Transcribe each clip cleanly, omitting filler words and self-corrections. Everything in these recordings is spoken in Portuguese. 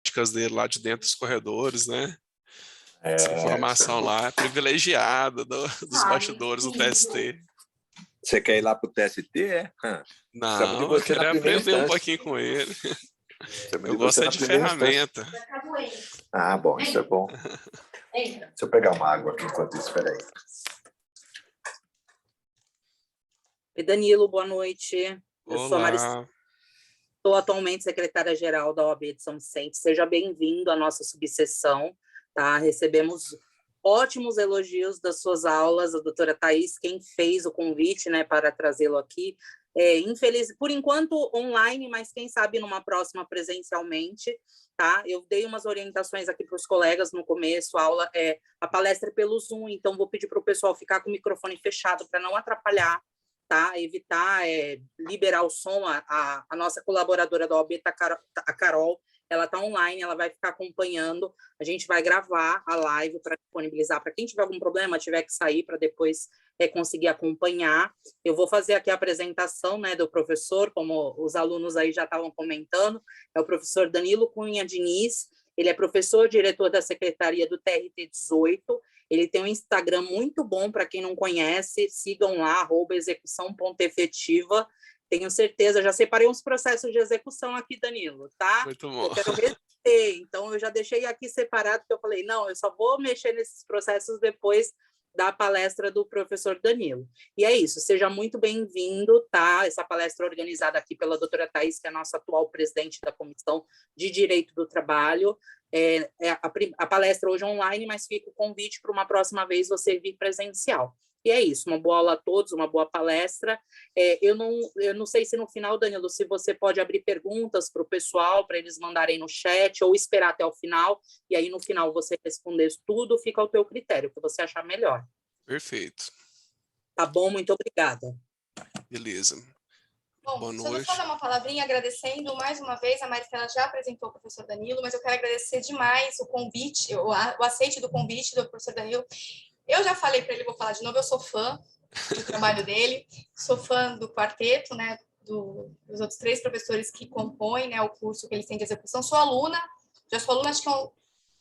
táticas dele lá de dentro dos corredores, né? Essa É, informação lá é privilegiada dos bastidores do TST. você quer ir lá para o TST, é? Precisamos de Não, eu você na queria primeira aprender um instância. pouquinho com ele. Precisamos Eu de você gosto é na de primeira instância. ferramenta. Ah, bom, isso é bom. Deixa eu pegar uma água aqui enquanto isso, espera aí. Oi, Danilo, boa noite. Eu sou a Maricela, Olá. sou atualmente secretária-geral da OAB de São Vicente. Seja bem-vindo à nossa subseção, tá? Recebemos ótimos elogios das suas aulas, a doutora Thais, quem fez o convite, né, para trazê-lo aqui. Infeliz, por enquanto online, mas quem sabe numa próxima presencialmente, tá? Eu dei umas orientações aqui para os colegas no começo, a palestra é pelo Zoom, então vou pedir para o pessoal ficar com o microfone fechado para não atrapalhar, tá? Evitar liberar o som. A nossa colaboradora da OAB, a Carol, ela está online, ela vai ficar acompanhando. A gente vai gravar a live para disponibilizar para quem tiver algum problema, tiver que sair para depois conseguir acompanhar. Eu vou fazer aqui a apresentação, né, do professor, como os alunos aí já estavam comentando. É o professor Danilo Cunha Diniz. Ele é professor, diretor da Secretaria do TRT 18. Ele tem um Instagram muito bom, para quem não conhece, sigam lá, @execução.efetiva. Tenho certeza, já separei uns processos de execução aqui, Danilo, tá? Muito bom. Eu quero reter, então eu já deixei aqui separado, porque eu falei, não, eu só vou mexer nesses processos depois da palestra do professor Danilo. E é isso, seja muito bem-vindo, tá? Essa palestra é organizada aqui pela doutora Thais, que é a nossa atual presidente da Comissão de Direito do Trabalho. A palestra hoje é online, mas fica o convite para uma próxima vez você vir presencial. E é isso, uma boa aula a todos, uma boa palestra. Eu não sei se no final, Danilo, se você pode abrir perguntas para o pessoal, para eles mandarem no chat, ou esperar até o final, e aí no final você responder tudo, fica ao teu critério, o que você achar melhor. Perfeito. Tá bom? Muito obrigada. Beleza. Bom, Boa deixa eu noite. só dar uma palavrinha agradecendo mais uma vez, a Maricela já apresentou o professor Danilo, mas eu quero agradecer demais o convite, o aceite do convite do professor Danilo. Eu já falei para ele, vou falar de novo, eu sou fã do trabalho dele, sou fã do quarteto, né, dos outros 3 professores que compõem, né, o curso que eles têm de execução. Sou aluna, já sou aluna, acho que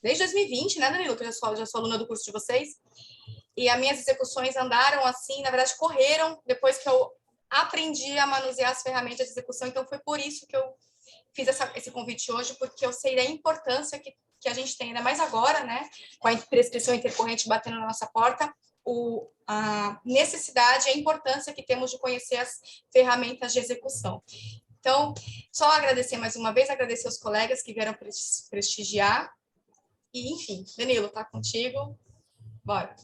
desde 2020, né, Danilo, que eu já sou aluna do curso de vocês, e as minhas execuções andaram assim, na verdade, correram depois que eu aprendi a manusear as ferramentas de execução, então foi por isso que eu fiz esse convite hoje, porque eu sei da importância que a gente tem, ainda mais agora, né, com a prescrição intercorrente batendo na nossa porta, a necessidade e a importância que temos de conhecer as ferramentas de execução. Então, só agradecer mais uma vez, agradecer aos colegas que vieram prestigiar, e enfim, Danilo, tá contigo, bora.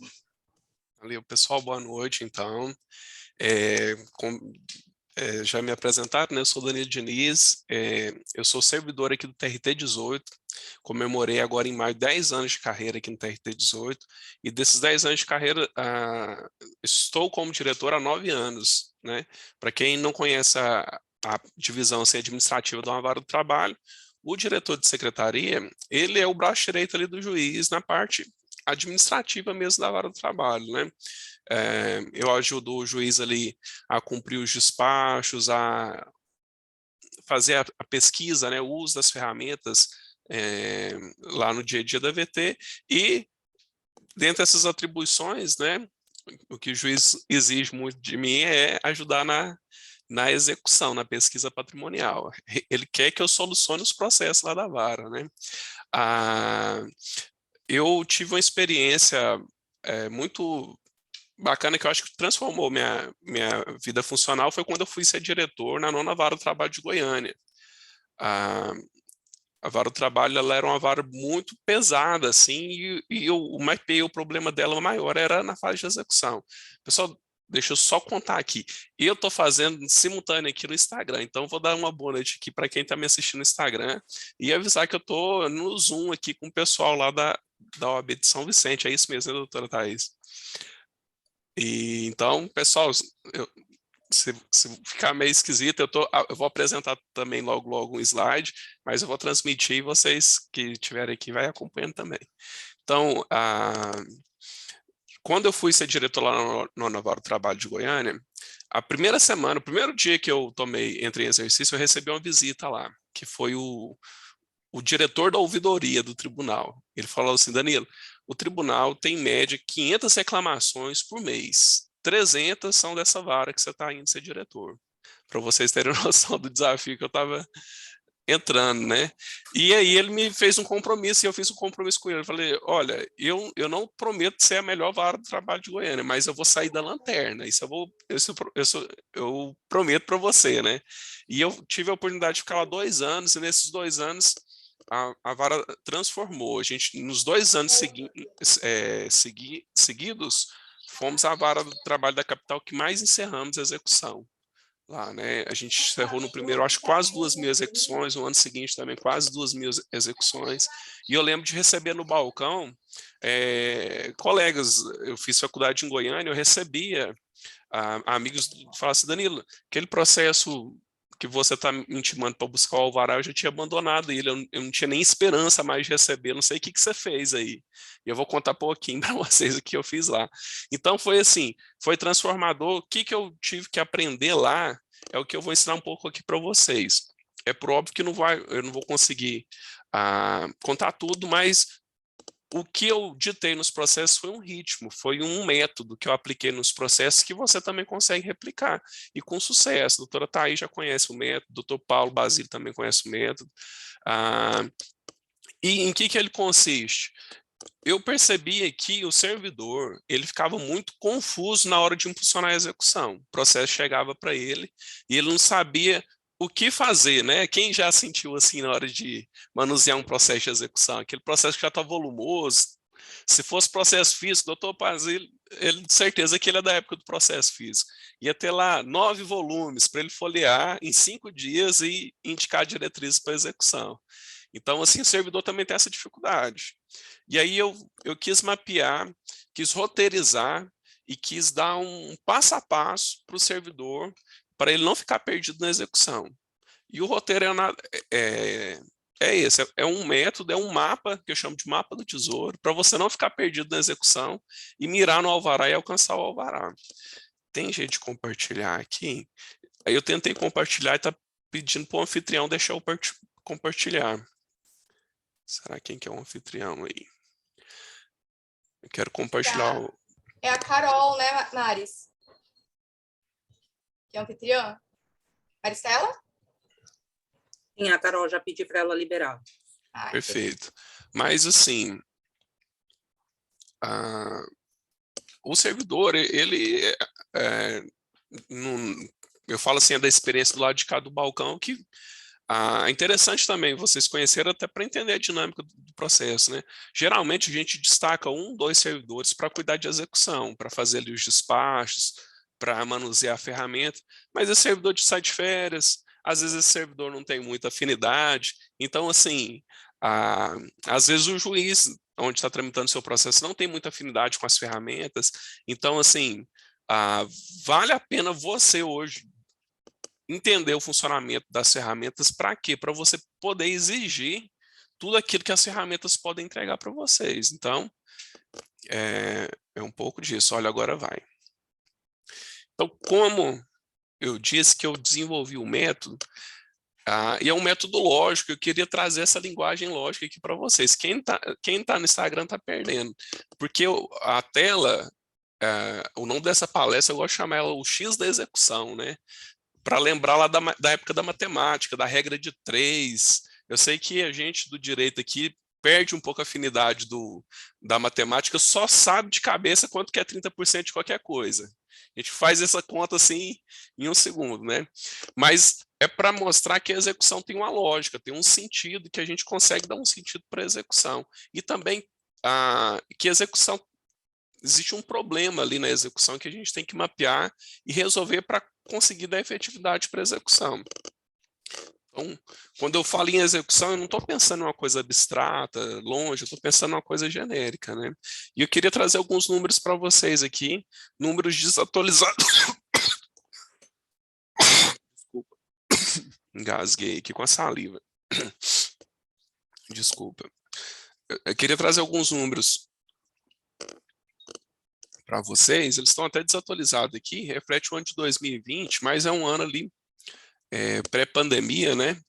Valeu, pessoal, boa noite, então. Já me apresentaram, né? Eu sou Danilo Diniz, eu sou servidor aqui do TRT 18, comemorei agora em maio 10 anos de carreira aqui no TRT 18, e desses 10 anos de carreira, estou como diretor há 9 anos, né? Para quem não conhece a divisão assim, administrativa da Vara do Trabalho, o diretor de secretaria, ele é o braço direito ali do juiz na parte administrativa mesmo da Vara do Trabalho, né? Eu ajudo o juiz ali a cumprir os despachos, a fazer a pesquisa, né, o uso das ferramentas lá no dia a dia da VT, e dentro dessas atribuições, né, o que o juiz exige muito de mim é ajudar na execução, na pesquisa patrimonial. Ele quer que eu solucione os processos lá da vara, né? Eu tive uma experiência muito bacana, que eu acho que transformou minha vida funcional, foi quando eu fui ser diretor na 9ª Vara do Trabalho de Goiânia. A Vara do Trabalho, ela era uma vara muito pesada, assim, e o mapeei, o problema dela maior era na fase de execução. Pessoal, deixa eu só contar aqui. Eu estou fazendo simultâneo aqui no Instagram, então vou dar uma boa noite aqui para quem está me assistindo no Instagram e avisar que eu estou no Zoom aqui com o pessoal lá da OAB de São Vicente. É isso mesmo, né, doutora Thais? E então, pessoal, se ficar meio esquisito, eu vou apresentar também logo um slide, mas eu vou transmitir e vocês que estiverem aqui vai acompanhando também. Então, quando eu fui ser diretor lá no Vara do Trabalho de Goiânia, a primeira semana, o primeiro dia que eu entrei em exercício, eu recebi uma visita lá, que foi o o diretor da ouvidoria do tribunal. Ele falou assim, Danilo, o tribunal tem em média 500 reclamações por mês. 300 são dessa vara que você está indo ser diretor. Para vocês terem noção do desafio que eu estava entrando, né? E aí ele me fez um compromisso e eu fiz um compromisso com ele. Eu falei, olha, eu não prometo ser a melhor vara do trabalho de Goiânia, mas eu vou sair da lanterna. Eu prometo para você, né? E eu tive a oportunidade de ficar lá 2 anos, e nesses 2 anos a vara transformou. A gente, nos 2 anos seguidos, fomos a vara do trabalho da capital que mais encerramos a execução lá, né? A gente encerrou no primeiro, acho que quase 2.000 execuções, no ano seguinte também quase 2.000 execuções, e eu lembro de receber no balcão colegas. Eu fiz faculdade em Goiânia, eu recebia amigos falavam assim, Danilo, aquele processo que você está me intimando para buscar o alvará, eu já tinha abandonado ele, eu não tinha nem esperança mais de receber, não sei o que você fez aí. E eu vou contar um pouquinho para vocês o que eu fiz lá. Então foi assim, foi transformador. O que eu tive que aprender lá é o que eu vou ensinar um pouco aqui para vocês. É próprio que eu não vou conseguir contar tudo, mas o que eu ditei nos processos foi um ritmo, foi um método que eu apliquei nos processos que você também consegue replicar, e com sucesso. A doutora Thaís já conhece o método, o doutor Paulo Basílio também conhece o método. E em que ele consiste? Eu percebia que o servidor, ele ficava muito confuso na hora de impulsionar a execução. O processo chegava para ele e ele não sabia o que fazer, né? Quem já sentiu assim na hora de manusear um processo de execução? Aquele processo que já está volumoso. Se fosse processo físico, doutor Basílio, ele de certeza que ele é da época do processo físico. Ia ter lá 9 volumes para ele folhear em 5 dias e indicar diretrizes para execução. Então, assim, o servidor também tem essa dificuldade. E aí eu quis mapear, quis roteirizar e quis dar um passo a passo para o servidor, para ele não ficar perdido na execução. E o roteiro esse, é um método, é um mapa, que eu chamo de mapa do tesouro, para você não ficar perdido na execução e mirar no alvará e alcançar o alvará. Tem jeito de compartilhar aqui? Aí eu tentei compartilhar e está pedindo para o anfitrião deixar eu compartilhar. Será quem que é o anfitrião aí? Eu quero compartilhar o... É a Carol, né, Maris? Que é anfitriã? Maristela? Sim, a Carol, já pedi para ela liberar. Perfeito. Mas, assim, o servidor, ele... eu falo assim, é da experiência do lado de cá do balcão, que é interessante também vocês conhecerem até para entender a dinâmica do processo, né? Geralmente a gente destaca 1, 2 servidores para cuidar de execução, para fazer ali os despachos, para manusear a ferramenta, mas esse servidor sai de férias, às vezes esse servidor não tem muita afinidade, então assim, às vezes o juiz, onde está tramitando o seu processo, não tem muita afinidade com as ferramentas, então assim, vale a pena você hoje entender o funcionamento das ferramentas. Para quê? Para você poder exigir tudo aquilo que as ferramentas podem entregar para vocês. Então, é um pouco disso. Olha, agora vai. Então, como eu disse que eu desenvolvi o método, e é um método lógico, eu queria trazer essa linguagem lógica aqui para vocês. Quem tá no Instagram está perdendo, porque a tela, o nome dessa palestra, eu gosto de chamar ela o X da execução, né? Para lembrar lá da época da matemática, da regra de 3. Eu sei que a gente do direito aqui perde um pouco a afinidade da matemática, só sabe de cabeça quanto que é 30% de qualquer coisa. A gente faz essa conta assim em 1 segundo, né? Mas é para mostrar que a execução tem uma lógica, tem um sentido, que a gente consegue dar um sentido para a execução. E também que a execução, existe um problema ali na execução que a gente tem que mapear e resolver para conseguir dar efetividade para a execução. Então, quando eu falo em execução, eu não estou pensando em uma coisa abstrata, longe, eu estou pensando em uma coisa genérica, né? E eu queria trazer alguns números para vocês aqui, números desatualizados. Desculpa, engasguei aqui com a saliva. Desculpa. Eu queria trazer alguns números para vocês. Eles estão até desatualizados aqui, reflete o ano de 2020, mas é um ano ali pré-pandemia, né?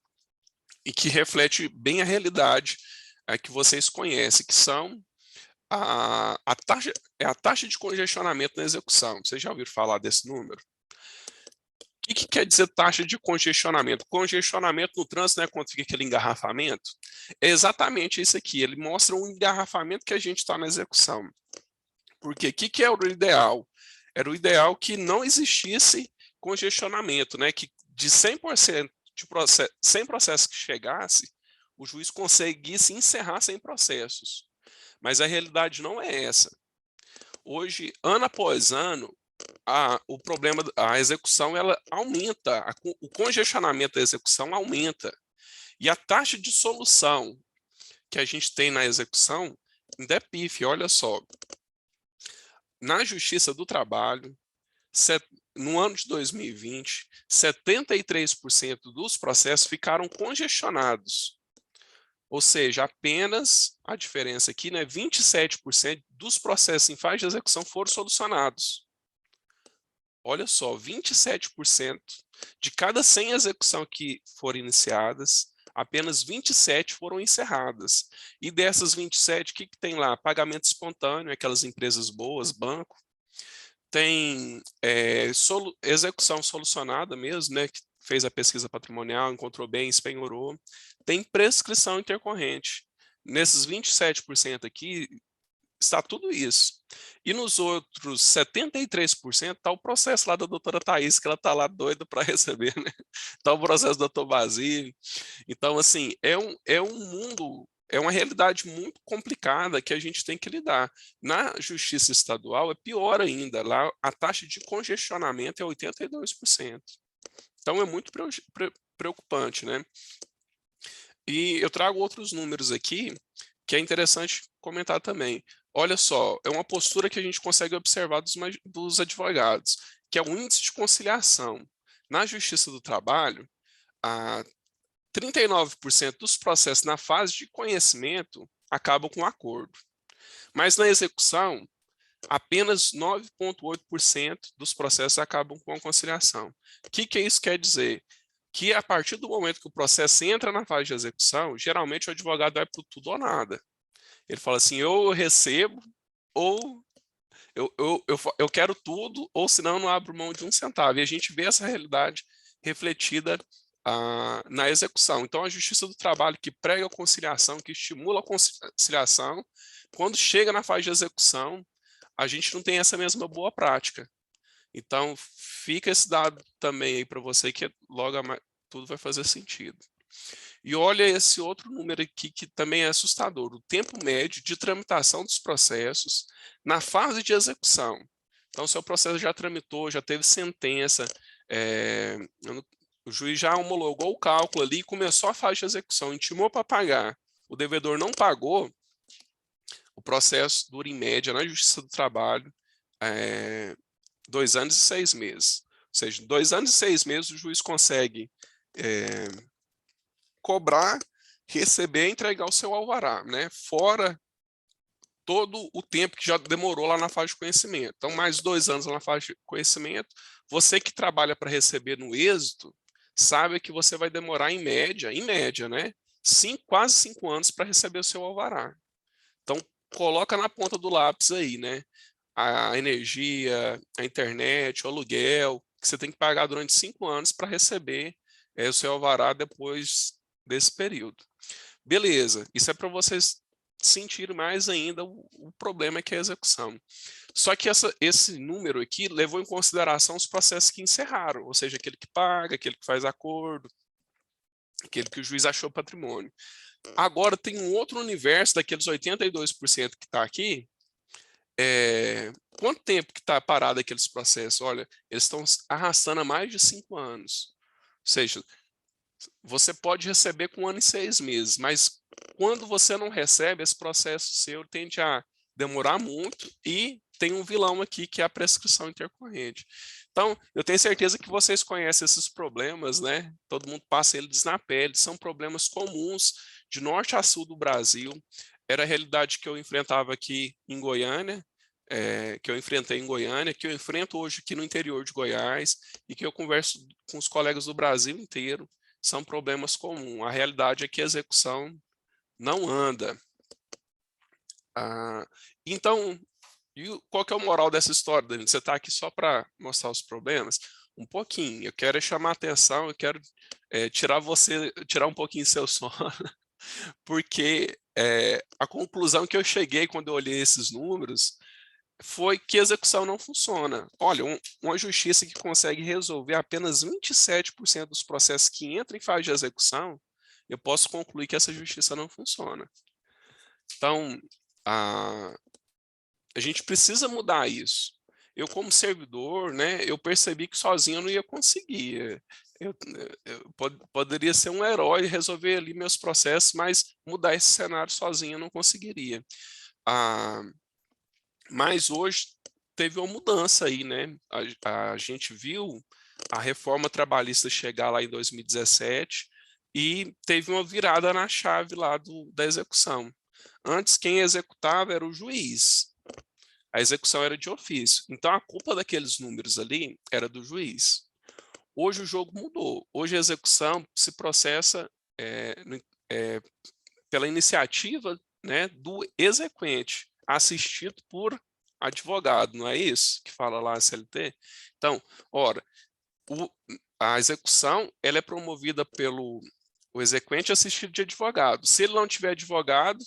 e que reflete bem a realidade que vocês conhecem, que são a taxa de congestionamento na execução. Vocês já ouviram falar desse número? O que quer dizer taxa de congestionamento? Congestionamento no trânsito, né, quando fica aquele engarrafamento, é exatamente isso aqui. Ele mostra um engarrafamento que a gente está na execução. Porque o que era o ideal? Era o ideal que não existisse congestionamento, né? Que de 100% de processo, 100 processos que chegasse, o juiz conseguisse encerrar 100 processos. Mas a realidade não é essa. Hoje, ano após ano, o problema, a execução, ela aumenta, o congestionamento da execução aumenta. E a taxa de solução que a gente tem na execução ainda é pífia, olha só. Na Justiça do Trabalho, no ano de 2020, 73% dos processos ficaram congestionados. Ou seja, apenas, a diferença aqui, né, 27% dos processos em fase de execução foram solucionados. Olha só, 27% de cada 100 execuções que foram iniciadas, apenas 27 foram encerradas. E dessas 27, o que tem lá? Pagamento espontâneo, aquelas empresas boas, banco. Tem execução solucionada mesmo, né, que fez a pesquisa patrimonial, encontrou bem, espenhorou. Tem prescrição intercorrente. Nesses 27% aqui, está tudo isso. E nos outros 73% está o processo lá da doutora Thaís, que ela está lá doida para receber, né? Está o processo do doutor Basílio. Então, assim, é um mundo, é uma realidade muito complicada que a gente tem que lidar. Na justiça estadual é pior ainda, lá a taxa de congestionamento é 82%. Então é muito preocupante, né? E eu trago outros números aqui que é interessante comentar também. Olha só, é uma postura que a gente consegue observar dos advogados, que é o índice de conciliação. Na Justiça do Trabalho, 39% dos processos na fase de conhecimento acabam com acordo. Mas na execução, apenas 9,8% dos processos acabam com a conciliação. O que isso quer dizer? Que a partir do momento que o processo entra na fase de execução, geralmente o advogado vai para o tudo ou nada. Ele fala assim, ou eu recebo, ou eu quero tudo, ou senão eu não abro mão de um centavo. E a gente vê essa realidade refletida na execução. Então, a Justiça do Trabalho que prega a conciliação, que estimula a conciliação, quando chega na fase de execução, a gente não tem essa mesma boa prática. Então, fica esse dado também aí para você, que logo tudo vai fazer sentido. E olha esse outro número aqui que também é assustador, o tempo médio de tramitação dos processos na fase de execução. Então, seu processo já tramitou, já teve sentença, o juiz já homologou o cálculo ali, começou a fase de execução, intimou para pagar, o devedor não pagou, o processo dura em média na Justiça do Trabalho 2 anos e 6 meses. Ou seja, 2 anos e 6 meses o juiz consegue cobrar, receber e entregar o seu alvará, né? Fora todo o tempo que já demorou lá na fase de conhecimento. Então, mais 2 anos lá na fase de conhecimento. Você que trabalha para receber no êxito, sabe que você vai demorar em média, né? Quase 5 anos para receber o seu alvará. Então, coloca na ponta do lápis aí, né? A energia, a internet, o aluguel, que você tem que pagar durante 5 anos para receber o seu alvará depois desse período. Beleza, isso é para vocês sentirem mais ainda o problema que é a execução. Só que esse número aqui levou em consideração os processos que encerraram, ou seja, aquele que paga, aquele que faz acordo, aquele que o juiz achou patrimônio. Agora tem um outro universo daqueles 82% que está aqui. Quanto tempo que está parado aqueles processos? Olha, eles estão arrastando há mais de 5 anos. Ou seja, você pode receber com 1 ano e 6 meses, mas quando você não recebe, esse processo seu tende a demorar muito e tem um vilão aqui que é a prescrição intercorrente. Então, eu tenho certeza que vocês conhecem esses problemas, né? Todo mundo passa eles na pele, são problemas comuns de norte a sul do Brasil. Era a realidade que eu enfrentava aqui em Goiânia, que eu enfrentei em Goiânia, que eu enfrento hoje aqui no interior de Goiás e que eu converso com os colegas do Brasil inteiro. são problemas comuns. A realidade é que a execução não anda. Então, qual que é o moral dessa história, Danilo? Você está aqui só para mostrar os problemas? Um pouquinho. Eu quero chamar a atenção, eu quero tirar um pouquinho seu sono, porque a conclusão que eu cheguei quando eu olhei esses números foi que a execução não funciona. Olha, uma justiça que consegue resolver apenas 27% dos processos que entram em fase de execução, eu posso concluir que essa justiça não funciona. Então, a gente precisa mudar isso. Eu, como servidor, né, eu percebi que sozinho eu não ia conseguir. Eu poderia ser um herói e resolver ali meus processos, mas mudar esse cenário sozinho eu não conseguiria. Mas hoje teve uma mudança aí, né? A gente viu a reforma trabalhista chegar lá em 2017 e teve uma virada na chave lá da execução. Antes, quem executava era o juiz. A execução era de ofício. Então, a culpa daqueles números ali era do juiz. Hoje o jogo mudou. Hoje a execução se processa pela iniciativa, né, do exequente, assistido por advogado, não é isso que fala lá a CLT? Então, ora, a execução ela é promovida pelo exequente assistido de advogado. Se ele não tiver advogado,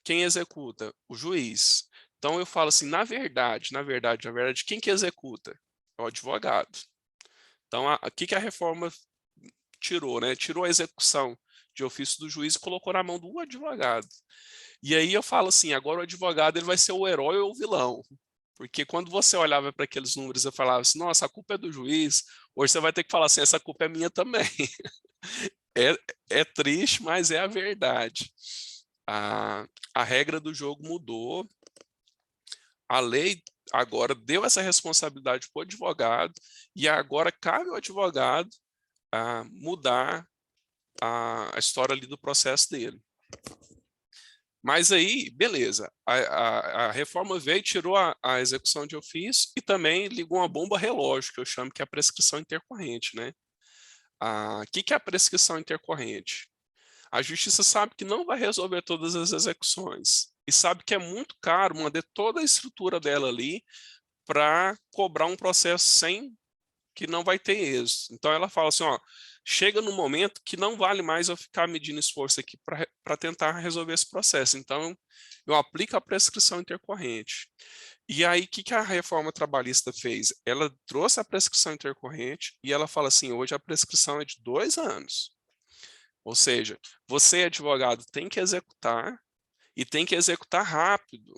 quem executa? O juiz. Então eu falo assim, na verdade, quem que executa? É o advogado. Então, o que a reforma tirou, né? Tirou a execução de ofício do juiz e colocou na mão do advogado. E aí eu falo assim, agora o advogado ele vai ser o herói ou o vilão. Porque quando você olhava para aqueles números e falava assim, nossa, a culpa é do juiz, hoje você vai ter que falar assim, essa culpa é minha também. É triste, mas é a verdade. A regra do jogo mudou, a lei agora deu essa responsabilidade para o advogado e agora cabe ao advogado mudar a história ali do processo dele. Mas aí, beleza, a reforma veio e tirou a execução de ofício e também ligou uma bomba relógio, que eu chamo que é a prescrição intercorrente, né? O que é a prescrição intercorrente? A justiça sabe que não vai resolver todas as execuções e sabe que é muito caro manter toda a estrutura dela ali para cobrar um processo que não vai ter êxito. Então ela fala assim, ó, chega no momento que não vale mais eu ficar medindo esforço aqui para tentar resolver esse processo. Então eu aplico a prescrição intercorrente. E aí, o que a reforma trabalhista fez? Ela trouxe a prescrição intercorrente e ela fala assim, hoje a prescrição é de 2 anos. Ou seja, você, advogado, tem que executar e tem que executar rápido.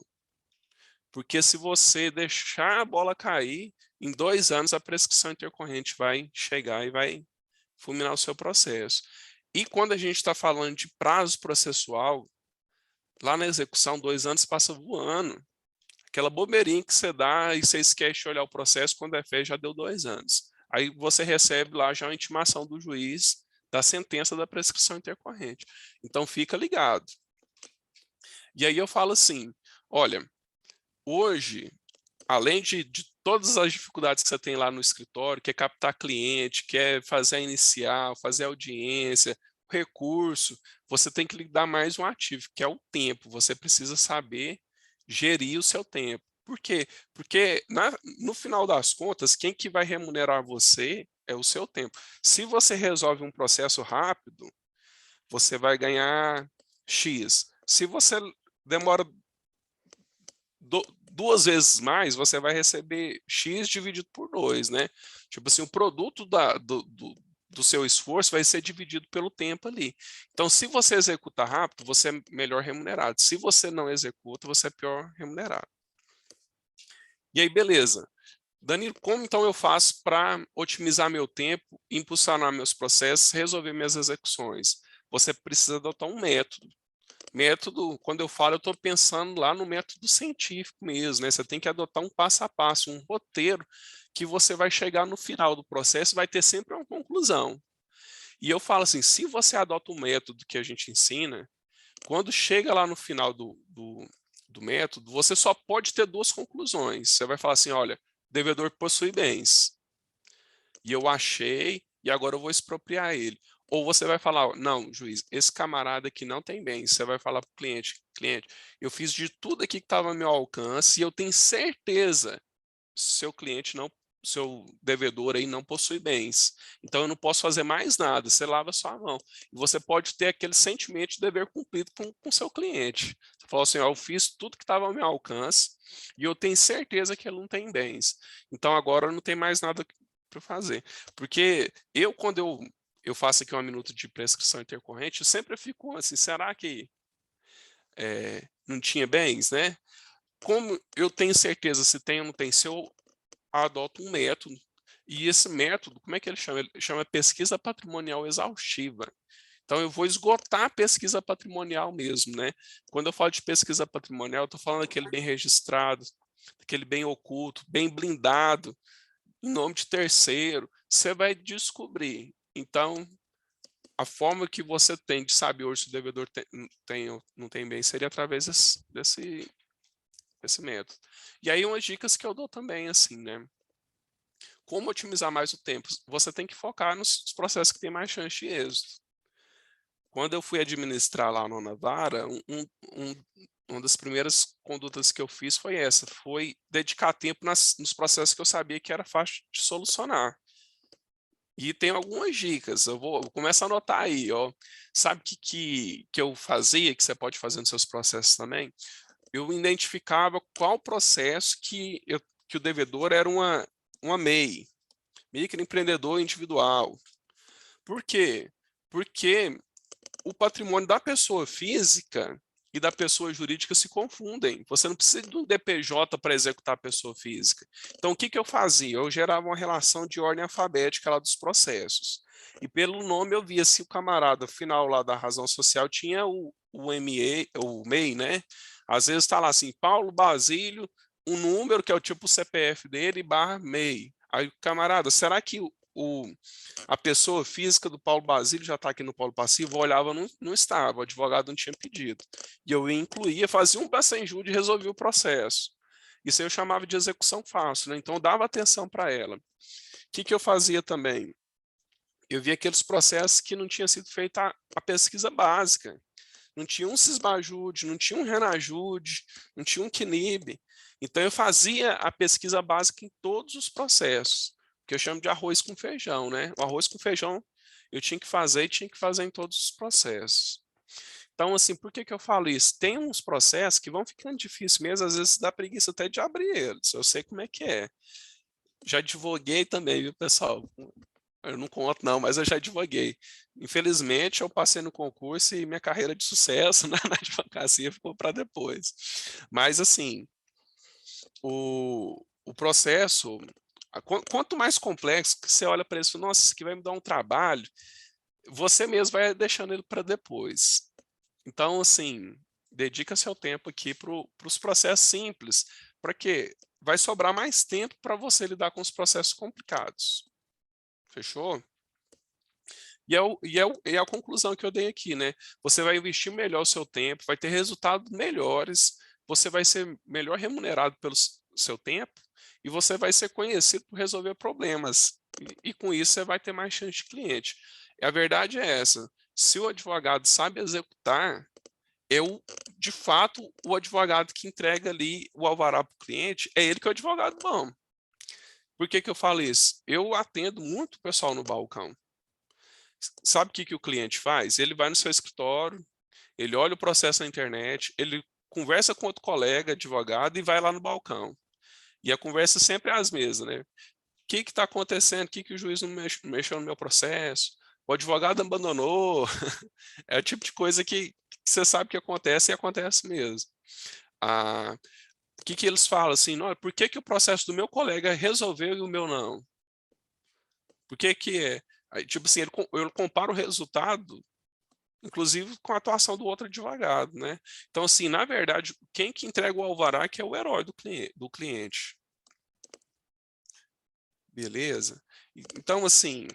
Porque se você deixar a bola cair, em 2 anos a prescrição intercorrente vai chegar e vai fulminar o seu processo. E quando a gente está falando de prazo processual, lá na execução, 2 anos passa voando. Aquela bobeirinha que você dá e você esquece de olhar o processo, quando é feito já deu 2 anos. Aí você recebe lá já uma intimação do juiz da sentença da prescrição intercorrente. Então fica ligado. E aí eu falo assim, olha, hoje, além de todas as dificuldades que você tem lá no escritório, que é captar cliente, que é fazer a inicial, fazer a audiência, recurso, você tem que lidar mais um ativo, que é o tempo. Você precisa saber gerir o seu tempo. Por quê? Porque no final das contas, quem que vai remunerar você é o seu tempo. Se você resolve um processo rápido, você vai ganhar X. Se você demora 2 vezes mais, você vai receber X dividido por 2, né? Tipo assim, o produto do seu esforço vai ser dividido pelo tempo ali. Então, se você executa rápido, você é melhor remunerado. Se você não executa, você é pior remunerado. E aí, beleza. Danilo, como então eu faço para otimizar meu tempo, impulsionar meus processos, resolver minhas execuções? Você precisa adotar um método. Método, quando eu falo, eu estou pensando lá no método científico mesmo, né? Você tem que adotar um passo a passo, um roteiro que você vai chegar no final do processo e vai ter sempre uma conclusão. E eu falo assim, se você adota o método que a gente ensina, quando chega lá no final do método, você só pode ter 2 conclusões. Você vai falar assim, olha, devedor possui bens. E eu achei, e agora eu vou expropriar ele. Ou você vai falar, não, juiz, esse camarada aqui não tem bens. Você vai falar para o cliente, eu fiz de tudo aqui que estava ao meu alcance e eu tenho certeza seu cliente não, seu devedor aí não possui bens. Então eu não posso fazer mais nada, você lava sua mão. E você pode ter aquele sentimento de dever cumprido com seu cliente. Você falou assim, ó, eu fiz tudo que estava ao meu alcance e eu tenho certeza que ele não tem bens. Então agora não tem mais nada para fazer. Porque quando eu faço aqui uma minuta de prescrição intercorrente, eu sempre fico assim, será que não tinha bens, né? Como eu tenho certeza se tem ou não tem, se eu adoto um método, e esse método, como é que ele chama? Ele chama pesquisa patrimonial exaustiva. Então, eu vou esgotar a pesquisa patrimonial mesmo, né? Quando eu falo de pesquisa patrimonial, eu estou falando daquele bem registrado, daquele bem oculto, bem blindado, em nome de terceiro. Você vai descobrir. Então, a forma que você tem de saber hoje se o devedor tem ou não tem bem seria através desse método. E aí umas dicas que eu dou também, assim, né? Como otimizar mais o tempo? Você tem que focar nos processos que tem mais chance de êxito. Quando eu fui administrar lá no Nona Vara, uma das primeiras condutas que eu fiz foi essa, foi dedicar tempo nos processos que eu sabia que era fácil de solucionar. E tem algumas dicas, eu vou começar a anotar aí, ó. Sabe o que eu fazia, que você pode fazer nos seus processos também? Eu identificava qual processo que o devedor era uma MEI, microempreendedor individual. Por quê? Porque o patrimônio da pessoa física e da pessoa jurídica se confundem. Você não precisa de um DPJ para executar a pessoa física. Então, o que eu fazia? Eu gerava uma relação de ordem alfabética lá dos processos. E pelo nome eu via se o camarada final lá da razão social tinha o MEI, né? Às vezes está lá assim, Paulo Basílio, um número que é o tipo CPF dele, / MEI. Aí, camarada, será que a pessoa física do Paulo Basílio já está aqui no polo passivo? Eu olhava, não estava, o advogado não tinha pedido. E eu incluía, fazia um passenjúri e resolvia o processo. Isso aí eu chamava de execução fácil, né? Então eu dava atenção para ela. O que eu fazia também? Eu via aqueles processos que não tinha sido feita a pesquisa básica. Não tinha um Sisbajude, não tinha um Renajude, não tinha um CNIB. Então eu fazia a pesquisa básica em todos os processos, que eu chamo de arroz com feijão, né? O arroz com feijão eu tinha que fazer e tinha que fazer em todos os processos. Então, assim, por que eu falo isso? Tem uns processos que vão ficando difíceis mesmo, às vezes dá preguiça até de abrir eles, eu sei como é que é. Já advoguei também, viu, pessoal? Eu não conto não, mas eu já advoguei. Infelizmente, eu passei no concurso e minha carreira de sucesso na advocacia ficou para depois. Mas, assim, o processo, quanto mais complexo, que você olha para isso, nossa, isso aqui vai me dar um trabalho, você mesmo vai deixando ele para depois. Então, assim, dedica seu tempo aqui para os processos simples, para que vai sobrar mais tempo para você lidar com os processos complicados. Fechou? E é a conclusão que eu dei aqui, né? Você vai investir melhor o seu tempo, vai ter resultados melhores, você vai ser melhor remunerado pelo seu tempo e você vai ser conhecido por resolver problemas. E com isso você vai ter mais chance de cliente. E a verdade é essa: se o advogado sabe executar, de fato, o advogado que entrega ali o alvará para o cliente, é ele que é o advogado bom. Por que eu falo isso? Eu atendo muito pessoal no balcão. Sabe o que o cliente faz? Ele vai no seu escritório, ele olha o processo na internet, ele conversa com outro colega advogado e vai lá no balcão. E a conversa sempre é as mesmas, né? O que está acontecendo? O que o juiz não mexeu no meu processo? O advogado abandonou. É o tipo de coisa que você sabe que acontece e acontece mesmo. O que eles falam assim? Não, por que o processo do meu colega resolveu e o meu não? Por que é? Aí, tipo assim, eu comparo o resultado, inclusive com a atuação do outro advogado, né? Então, assim, na verdade, quem que entrega o alvará que é o herói do cliente. Beleza? Então, assim,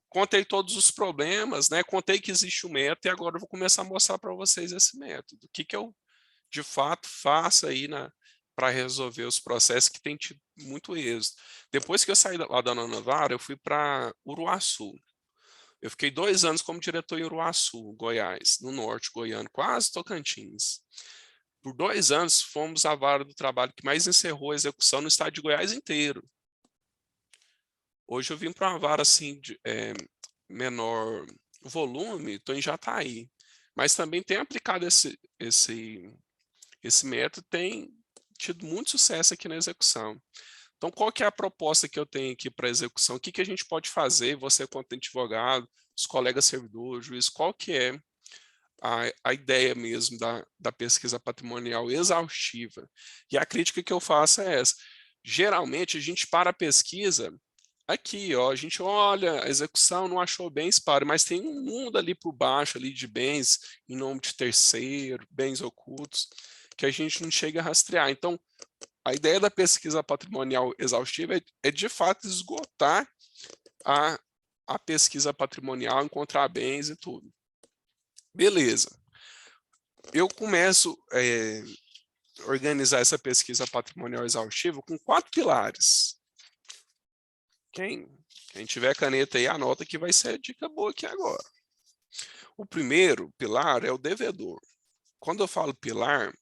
contei todos os problemas, né? Contei que existe o método e agora eu vou começar a mostrar para vocês esse método. O que eu, de fato, faço aí para resolver os processos que tem tido muito êxito. Depois que eu saí lá da Nona Vara, eu fui para Uruaçu. Eu fiquei 2 anos como diretor em Uruaçu, Goiás, no norte goiano, quase Tocantins. Por 2 anos, fomos a vara do trabalho que mais encerrou a execução no estado de Goiás inteiro. Hoje eu vim para uma vara assim, de menor volume, estou em Jataí. Mas também tem aplicado esse método, tem tido muito sucesso aqui na execução. Então, qual que é a proposta que eu tenho aqui para a execução? O que, que a gente pode fazer, você quanto advogado, os colegas servidores, juiz, qual que é a ideia mesmo da pesquisa patrimonial exaustiva? E a crítica que eu faço é essa. Geralmente, a gente para a pesquisa aqui, ó, a gente olha, a execução não achou bens, para, mas tem um mundo ali por baixo ali de bens em nome de terceiro, bens ocultos, que a gente não chega a rastrear. Então, a ideia da pesquisa patrimonial exaustiva é de fato esgotar a pesquisa patrimonial, encontrar bens e tudo. Beleza. Eu começo a organizar essa pesquisa patrimonial exaustiva com 4 pilares. Quem tiver caneta aí, anota que vai ser dica boa aqui agora. O primeiro pilar é o devedor. Quando eu falo pilar,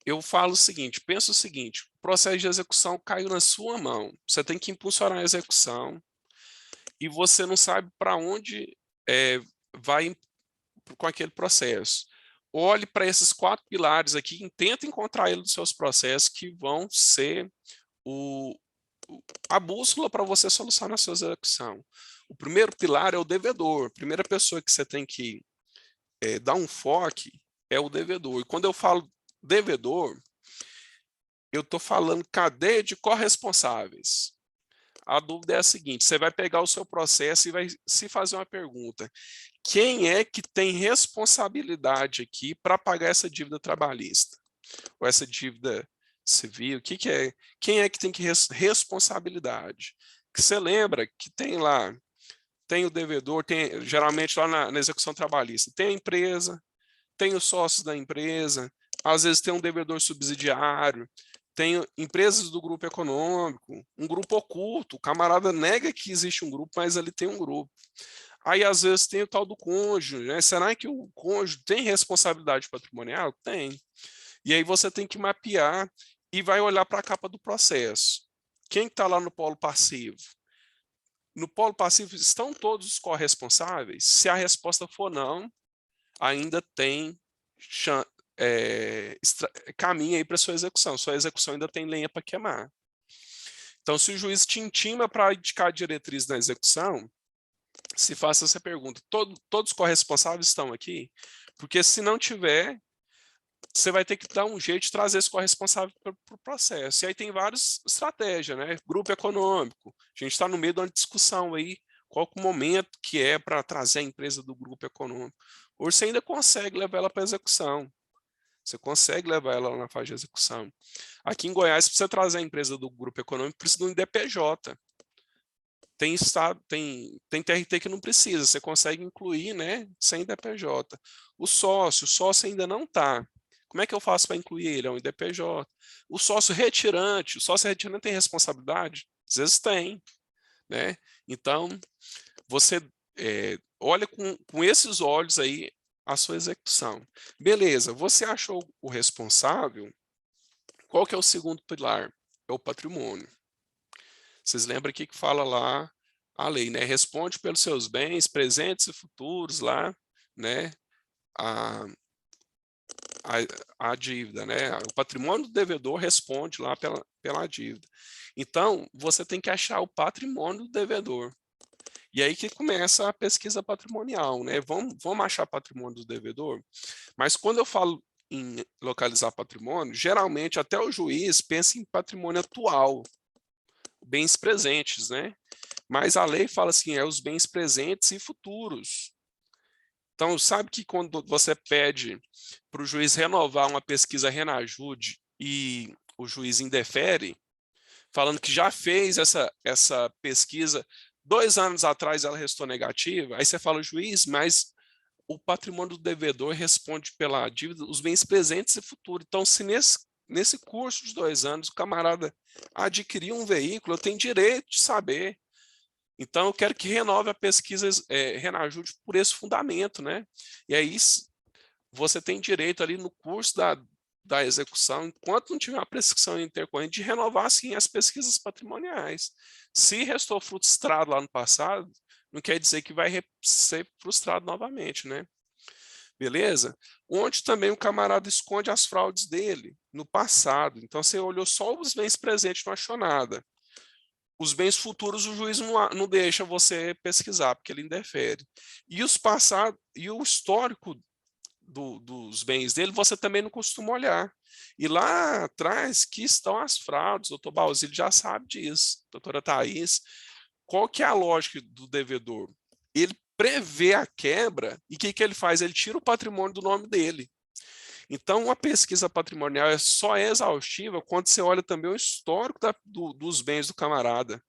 eu falo o seguinte, pensa o seguinte, o processo de execução caiu na sua mão, você tem que impulsionar a execução e você não sabe para onde vai com aquele processo. Olhe para esses 4 pilares aqui e tenta encontrar ele nos seus processos que vão ser a bússola para você solucionar a sua execução. O primeiro pilar é o devedor. A primeira pessoa que você tem que dar um foco é o devedor. E quando eu falo devedor, eu estou falando cadeia de corresponsáveis. A dúvida é a seguinte, você vai pegar o seu processo e vai se fazer uma pergunta. Quem é que tem responsabilidade aqui para pagar essa dívida trabalhista? Ou essa dívida civil? O que é? Quem é que tem que responsabilidade? Que você lembra que tem lá, tem o devedor, tem geralmente lá na execução trabalhista, tem a empresa, tem os sócios da empresa, às vezes tem um devedor subsidiário, tem empresas do grupo econômico, um grupo oculto, o camarada nega que existe um grupo, mas ali tem um grupo. Aí, às vezes, tem o tal do cônjuge, né? Será que o cônjuge tem responsabilidade patrimonial? Tem. E aí você tem que mapear e vai olhar para a capa do processo. Quem está lá no polo passivo? No polo passivo, estão todos os corresponsáveis? Se a resposta for não, ainda tem caminho aí para sua execução. Sua execução ainda tem lenha para queimar. Então, se o juiz te intima para indicar a diretriz da execução, se faça essa pergunta. Todos os corresponsáveis estão aqui? Porque se não tiver, você vai ter que dar um jeito de trazer esse corresponsável para o processo. E aí tem várias estratégias, né? Grupo econômico. A gente está no meio de uma discussão aí, qual o momento que é para trazer a empresa do grupo econômico. Hoje você ainda consegue levar ela para execução. Você consegue levar ela na fase de execução. Aqui em Goiás, para você trazer a empresa do grupo econômico, precisa de um IDPJ. Tem TRT que não precisa, você consegue incluir, né, sem IDPJ. O sócio ainda não está. Como é que eu faço para incluir ele? É um IDPJ. O sócio retirante tem responsabilidade? Às vezes tem, né? Então, você olha com esses olhos aí a sua execução. Beleza, você achou o responsável, qual que é o segundo pilar? É o patrimônio. Vocês lembram aqui que fala lá a lei, né? Responde pelos seus bens presentes e futuros lá, né? A dívida, né? O patrimônio do devedor responde lá pela dívida. Então, você tem que achar o patrimônio do devedor. E aí que começa a pesquisa patrimonial, né? Vamos achar patrimônio do devedor? Mas quando eu falo em localizar patrimônio, geralmente até o juiz pensa em patrimônio atual, bens presentes, né? Mas a lei fala assim, os bens presentes e futuros. Então, sabe que quando você pede para o juiz renovar uma pesquisa Renajude e o juiz indefere, falando que já fez essa pesquisa, 2 anos atrás ela restou negativa, aí você fala, juiz, mas o patrimônio do devedor responde pela dívida, os bens presentes e futuros. Então, se nesse curso de 2 anos o camarada adquiriu um veículo, eu tenho direito de saber Então, eu quero que renove a pesquisa Renajude por esse fundamento, né? E aí, você tem direito ali no curso da execução, enquanto não tiver uma prescrição intercorrente, de renovar, sim, as pesquisas patrimoniais. Se restou frustrado lá no passado, não quer dizer que vai ser frustrado novamente, né? Beleza? Onde também o camarada esconde as fraudes dele no passado. Então, você olhou só os bens presentes, não achou nada. Os bens futuros, o juiz não deixa você pesquisar, porque ele indefere. E os passados, e o histórico dos bens dele, você também não costuma olhar. E lá atrás que estão as fraudes, o doutor Balzilli já sabe disso, doutora Thais. Qual que é a lógica do devedor? Ele prevê a quebra e o que ele faz? Ele tira o patrimônio do nome dele. Então, uma pesquisa patrimonial só é exaustiva quando você olha também o histórico dos bens do camarada.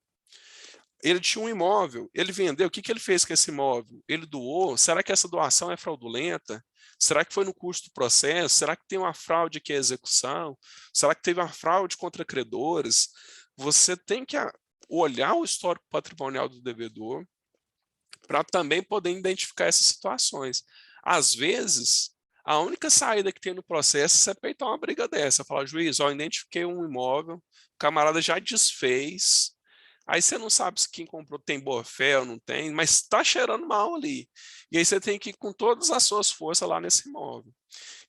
Ele tinha um imóvel, ele vendeu, o que ele fez com esse imóvel? Ele doou, será que essa doação é fraudulenta? Será que foi no curso do processo? Será que tem uma fraude que é execução? Será que teve uma fraude contra credores? Você tem que olhar o histórico patrimonial do devedor para também poder identificar essas situações. Às vezes, a única saída que tem no processo é você peitar uma briga dessa, falar, juiz, ó, identifiquei um imóvel, o camarada já desfez, aí você não sabe se quem comprou tem boa fé ou não tem, mas está cheirando mal ali. E aí você tem que ir com todas as suas forças lá nesse imóvel.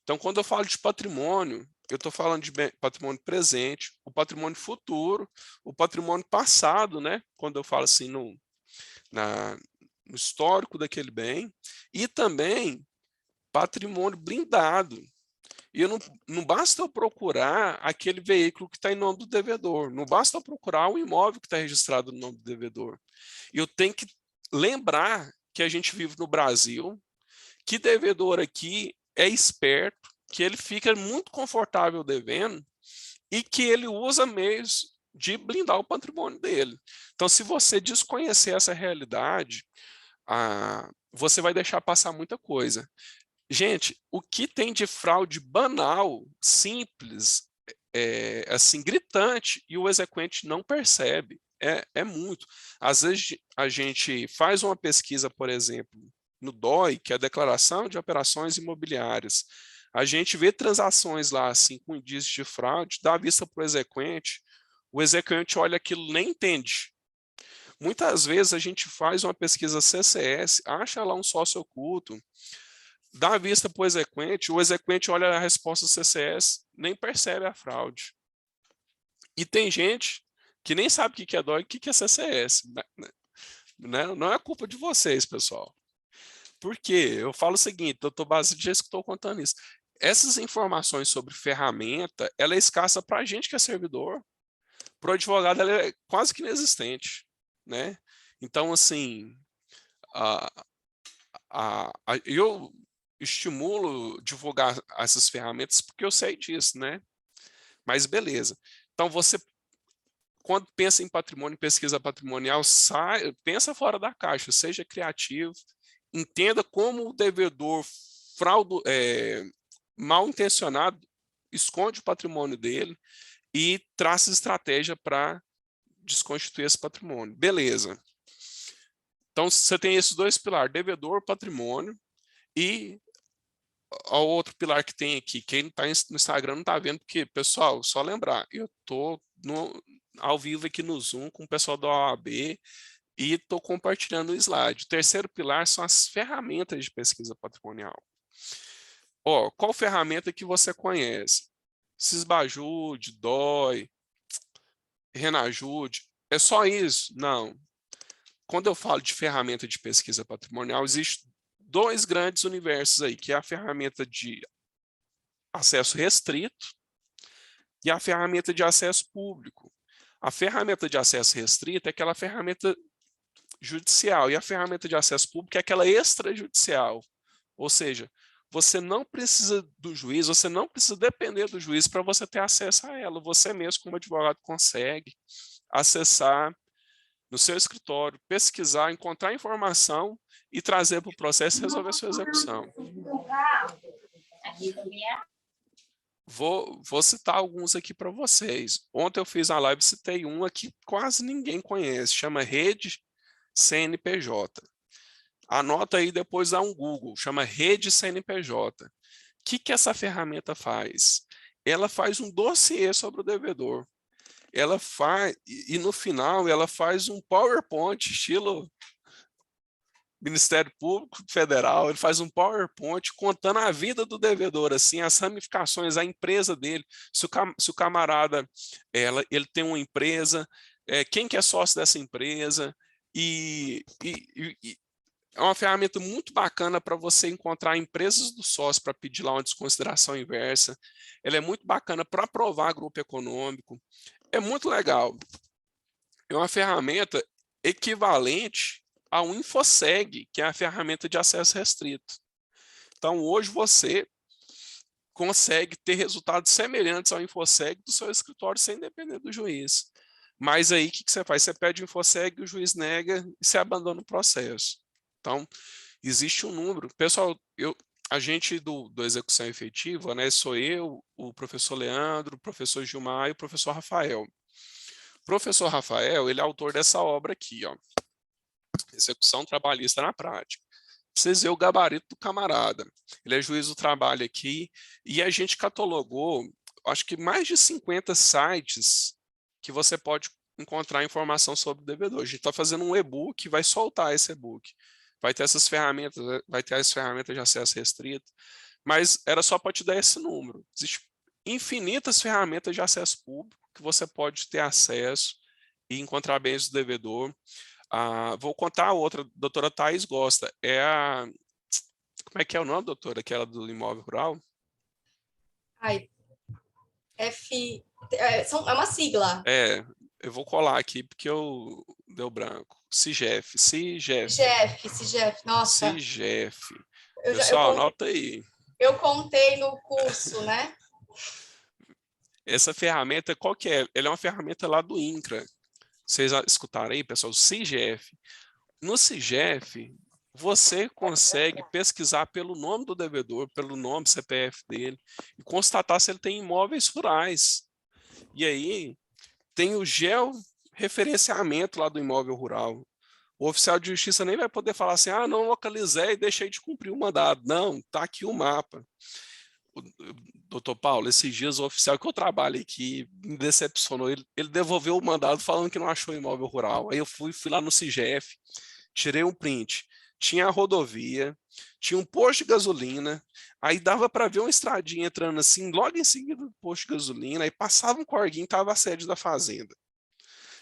Então, quando eu falo de patrimônio, eu estou falando de patrimônio presente, o patrimônio futuro, o patrimônio passado, né? Quando eu falo assim no histórico daquele bem, e também patrimônio blindado. E não basta eu procurar aquele veículo que está em nome do devedor, não basta eu procurar o imóvel que está registrado no nome do devedor. Eu tenho que lembrar que a gente vive no Brasil, que devedor aqui é esperto, que ele fica muito confortável devendo e que ele usa meios de blindar o patrimônio dele. Então, se você desconhecer essa realidade, você vai deixar passar muita coisa. Gente, o que tem de fraude banal, simples, assim, gritante, e o exequente não percebe. É muito. Às vezes a gente faz uma pesquisa, por exemplo, no DOI, que é a Declaração de Operações Imobiliárias. A gente vê transações lá, assim, com indícios de fraude, dá vista para o exequente olha aquilo e nem entende. Muitas vezes a gente faz uma pesquisa CCS, acha lá um sócio oculto, dá a vista para o exequente olha a resposta do CCS, nem percebe a fraude. E tem gente que nem sabe o que é DOI e o que é CCS. Né? Não é culpa de vocês, pessoal. Por quê? Eu falo o seguinte, doutor Basílio já escutou contando isso. Essas informações sobre ferramenta, ela é escassa para a gente que é servidor. Para o advogado, ela é quase que inexistente. Né? Então, assim, eu estimulo divulgar essas ferramentas porque eu sei disso, né? Mas beleza. Então, você, quando pensa em patrimônio, pesquisa patrimonial, pensa fora da caixa, seja criativo, entenda como o devedor mal intencionado esconde o patrimônio dele e traça estratégia para desconstituir esse patrimônio. Beleza. Então, você tem esses dois pilares, devedor, patrimônio, e o outro pilar que tem aqui, quem está no Instagram não está vendo, porque, pessoal, só lembrar, eu estou ao vivo aqui no Zoom com o pessoal da OAB e estou compartilhando o slide. O terceiro pilar são as ferramentas de pesquisa patrimonial. Qual ferramenta que você conhece? Sisbajude, DOI, Renajude, é só isso? Não. Quando eu falo de ferramenta de pesquisa patrimonial, existem dois grandes universos aí, que é a ferramenta de acesso restrito e a ferramenta de acesso público. A ferramenta de acesso restrito é aquela ferramenta judicial e a ferramenta de acesso público é aquela extrajudicial. Ou seja, você não precisa do juiz, você não precisa depender do juiz para você ter acesso a ela. Você mesmo, como advogado, consegue acessar no seu escritório, pesquisar, encontrar informação e trazer para o processo e resolver a sua execução. Vou citar alguns aqui para vocês. Ontem eu fiz uma live, citei uma que quase ninguém conhece, chama Rede CNPJ. Anota aí, depois dá um Google, chama Rede CNPJ. O que essa ferramenta faz? Ela faz um dossiê sobre o devedor. Ela faz, e no final ela faz um PowerPoint, estilo Ministério Público Federal, ele faz um PowerPoint contando a vida do devedor, assim, as ramificações, a empresa dele, se o camarada, ele tem uma empresa, quem que é sócio dessa empresa, e é uma ferramenta muito bacana para você encontrar empresas do sócio para pedir lá uma desconsideração inversa. Ela é muito bacana para aprovar grupo econômico. É muito legal. É uma ferramenta equivalente ao InfoSeg, que é a ferramenta de acesso restrito. Então, hoje você consegue ter resultados semelhantes ao InfoSeg do seu escritório sem depender do juiz. Mas aí, o que você faz? Você pede o InfoSeg, o juiz nega e você abandona o processo. Então, existe um número. Pessoal, a gente do execução efetiva, né, sou eu, o professor Leandro, o professor Gilmar e o professor Rafael. O professor Rafael, ele é autor dessa obra aqui, ó, Execução Trabalhista na Prática. Vocês verem o gabarito do camarada. Ele é juiz do trabalho aqui e a gente catalogou, acho que mais de 50 sites que você pode encontrar informação sobre o devedor. A gente está fazendo um e-book, vai soltar esse e-book. Vai ter essas ferramentas, vai ter as ferramentas de acesso restrito, mas era só para te dar esse número. Existem infinitas ferramentas de acesso público que você pode ter acesso e encontrar bens do devedor. Vou contar a outra, a doutora Thaís gosta, como é que é o nome, doutora, aquela do imóvel rural? Ai, é uma sigla. Eu vou colar aqui porque deu branco. CIGEF, nossa. CIGEF. Pessoal, anota aí. Eu contei no curso, né? Essa ferramenta, qual que é? Ela é uma ferramenta lá do INCRA. Vocês escutaram aí, pessoal? CIGEF. No CIGEF, você consegue pesquisar pelo nome do devedor, pelo nome, CPF dele, e constatar se ele tem imóveis rurais. E aí, tem o georreferenciamento lá do imóvel rural. O oficial de justiça nem vai poder falar assim, não localizei e deixei de cumprir o mandado. Não, está aqui o mapa. Doutor Paulo, esses dias o oficial que eu trabalho aqui me decepcionou. Ele devolveu o mandado falando que não achou imóvel rural. Aí eu fui lá no CIGEF, tirei um print. Tinha a rodovia, tinha um posto de gasolina, aí dava para ver uma estradinha entrando assim, logo em seguida do posto de gasolina, aí passava um corguinho, estava a sede da fazenda.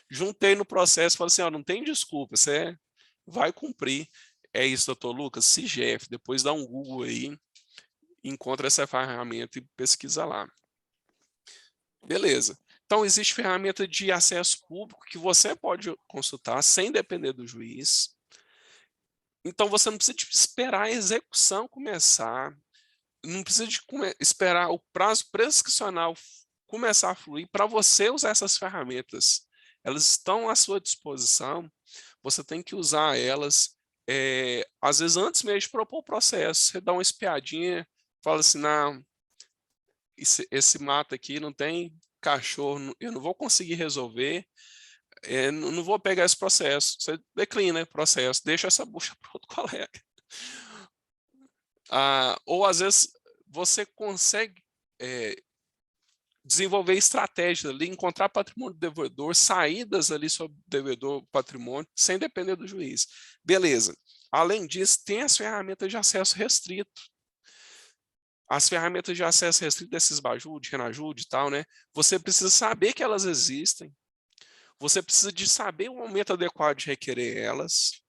Juntei no processo, falei assim, não tem desculpa, você vai cumprir. É isso, doutor Lucas, CIGEF, depois dá um Google aí, encontra essa ferramenta e pesquisa lá. Beleza. Então, existe ferramenta de acesso público que você pode consultar sem depender do juiz. Então, você não precisa esperar a execução começar, não precisa de esperar o prazo prescricional começar a fluir para você usar essas ferramentas. Elas estão à sua disposição, você tem que usar elas, às vezes antes mesmo de propor o processo, você dá uma espiadinha, fala assim, não, esse mato aqui não tem cachorro, eu não vou conseguir resolver, não vou pegar esse processo. Você declina o processo, deixa essa bucha para outro colega. Ou às vezes você consegue desenvolver estratégias ali, encontrar patrimônio do devedor, saídas ali sobre o devedor, patrimônio, sem depender do juiz. Beleza. Além disso, tem as ferramentas de acesso restrito. As ferramentas de acesso restrito desses Bajude, Renajude e tal, né? Você precisa saber que elas existem. Você precisa de saber o momento adequado de requerer elas.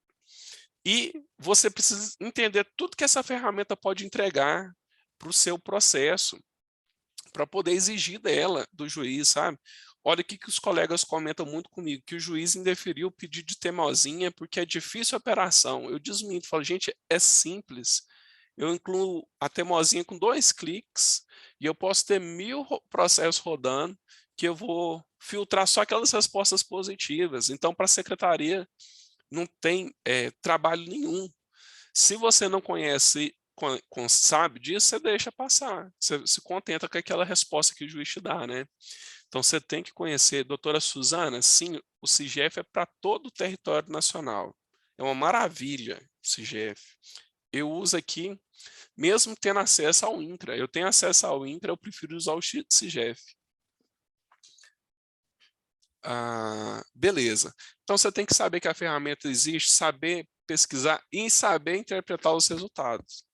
E você precisa entender tudo que essa ferramenta pode entregar para o seu processo, para poder exigir dela, do juiz, sabe? Olha o que os colegas comentam muito comigo, que o juiz indeferiu o pedido de teimosia porque é difícil a operação. Eu desminto, falo, gente, é simples. Eu incluo a teimosia com 2 cliques e eu posso ter 1000 processos rodando que eu vou filtrar só aquelas respostas positivas. Então, para a secretaria, não tem trabalho nenhum. Se você não conhece, sabe disso, você deixa passar. Você se contenta com aquela resposta que o juiz te dá, né? Então, você tem que conhecer. Doutora Suzana, sim, o CIGEF é para todo o território nacional. é uma maravilha o CIGEF. Eu uso aqui, mesmo tendo acesso ao INCRA. Eu tenho acesso ao INCRA, eu prefiro usar o CIGEF. Beleza. Então, você tem que saber que a ferramenta existe, saber pesquisar e saber interpretar os resultados.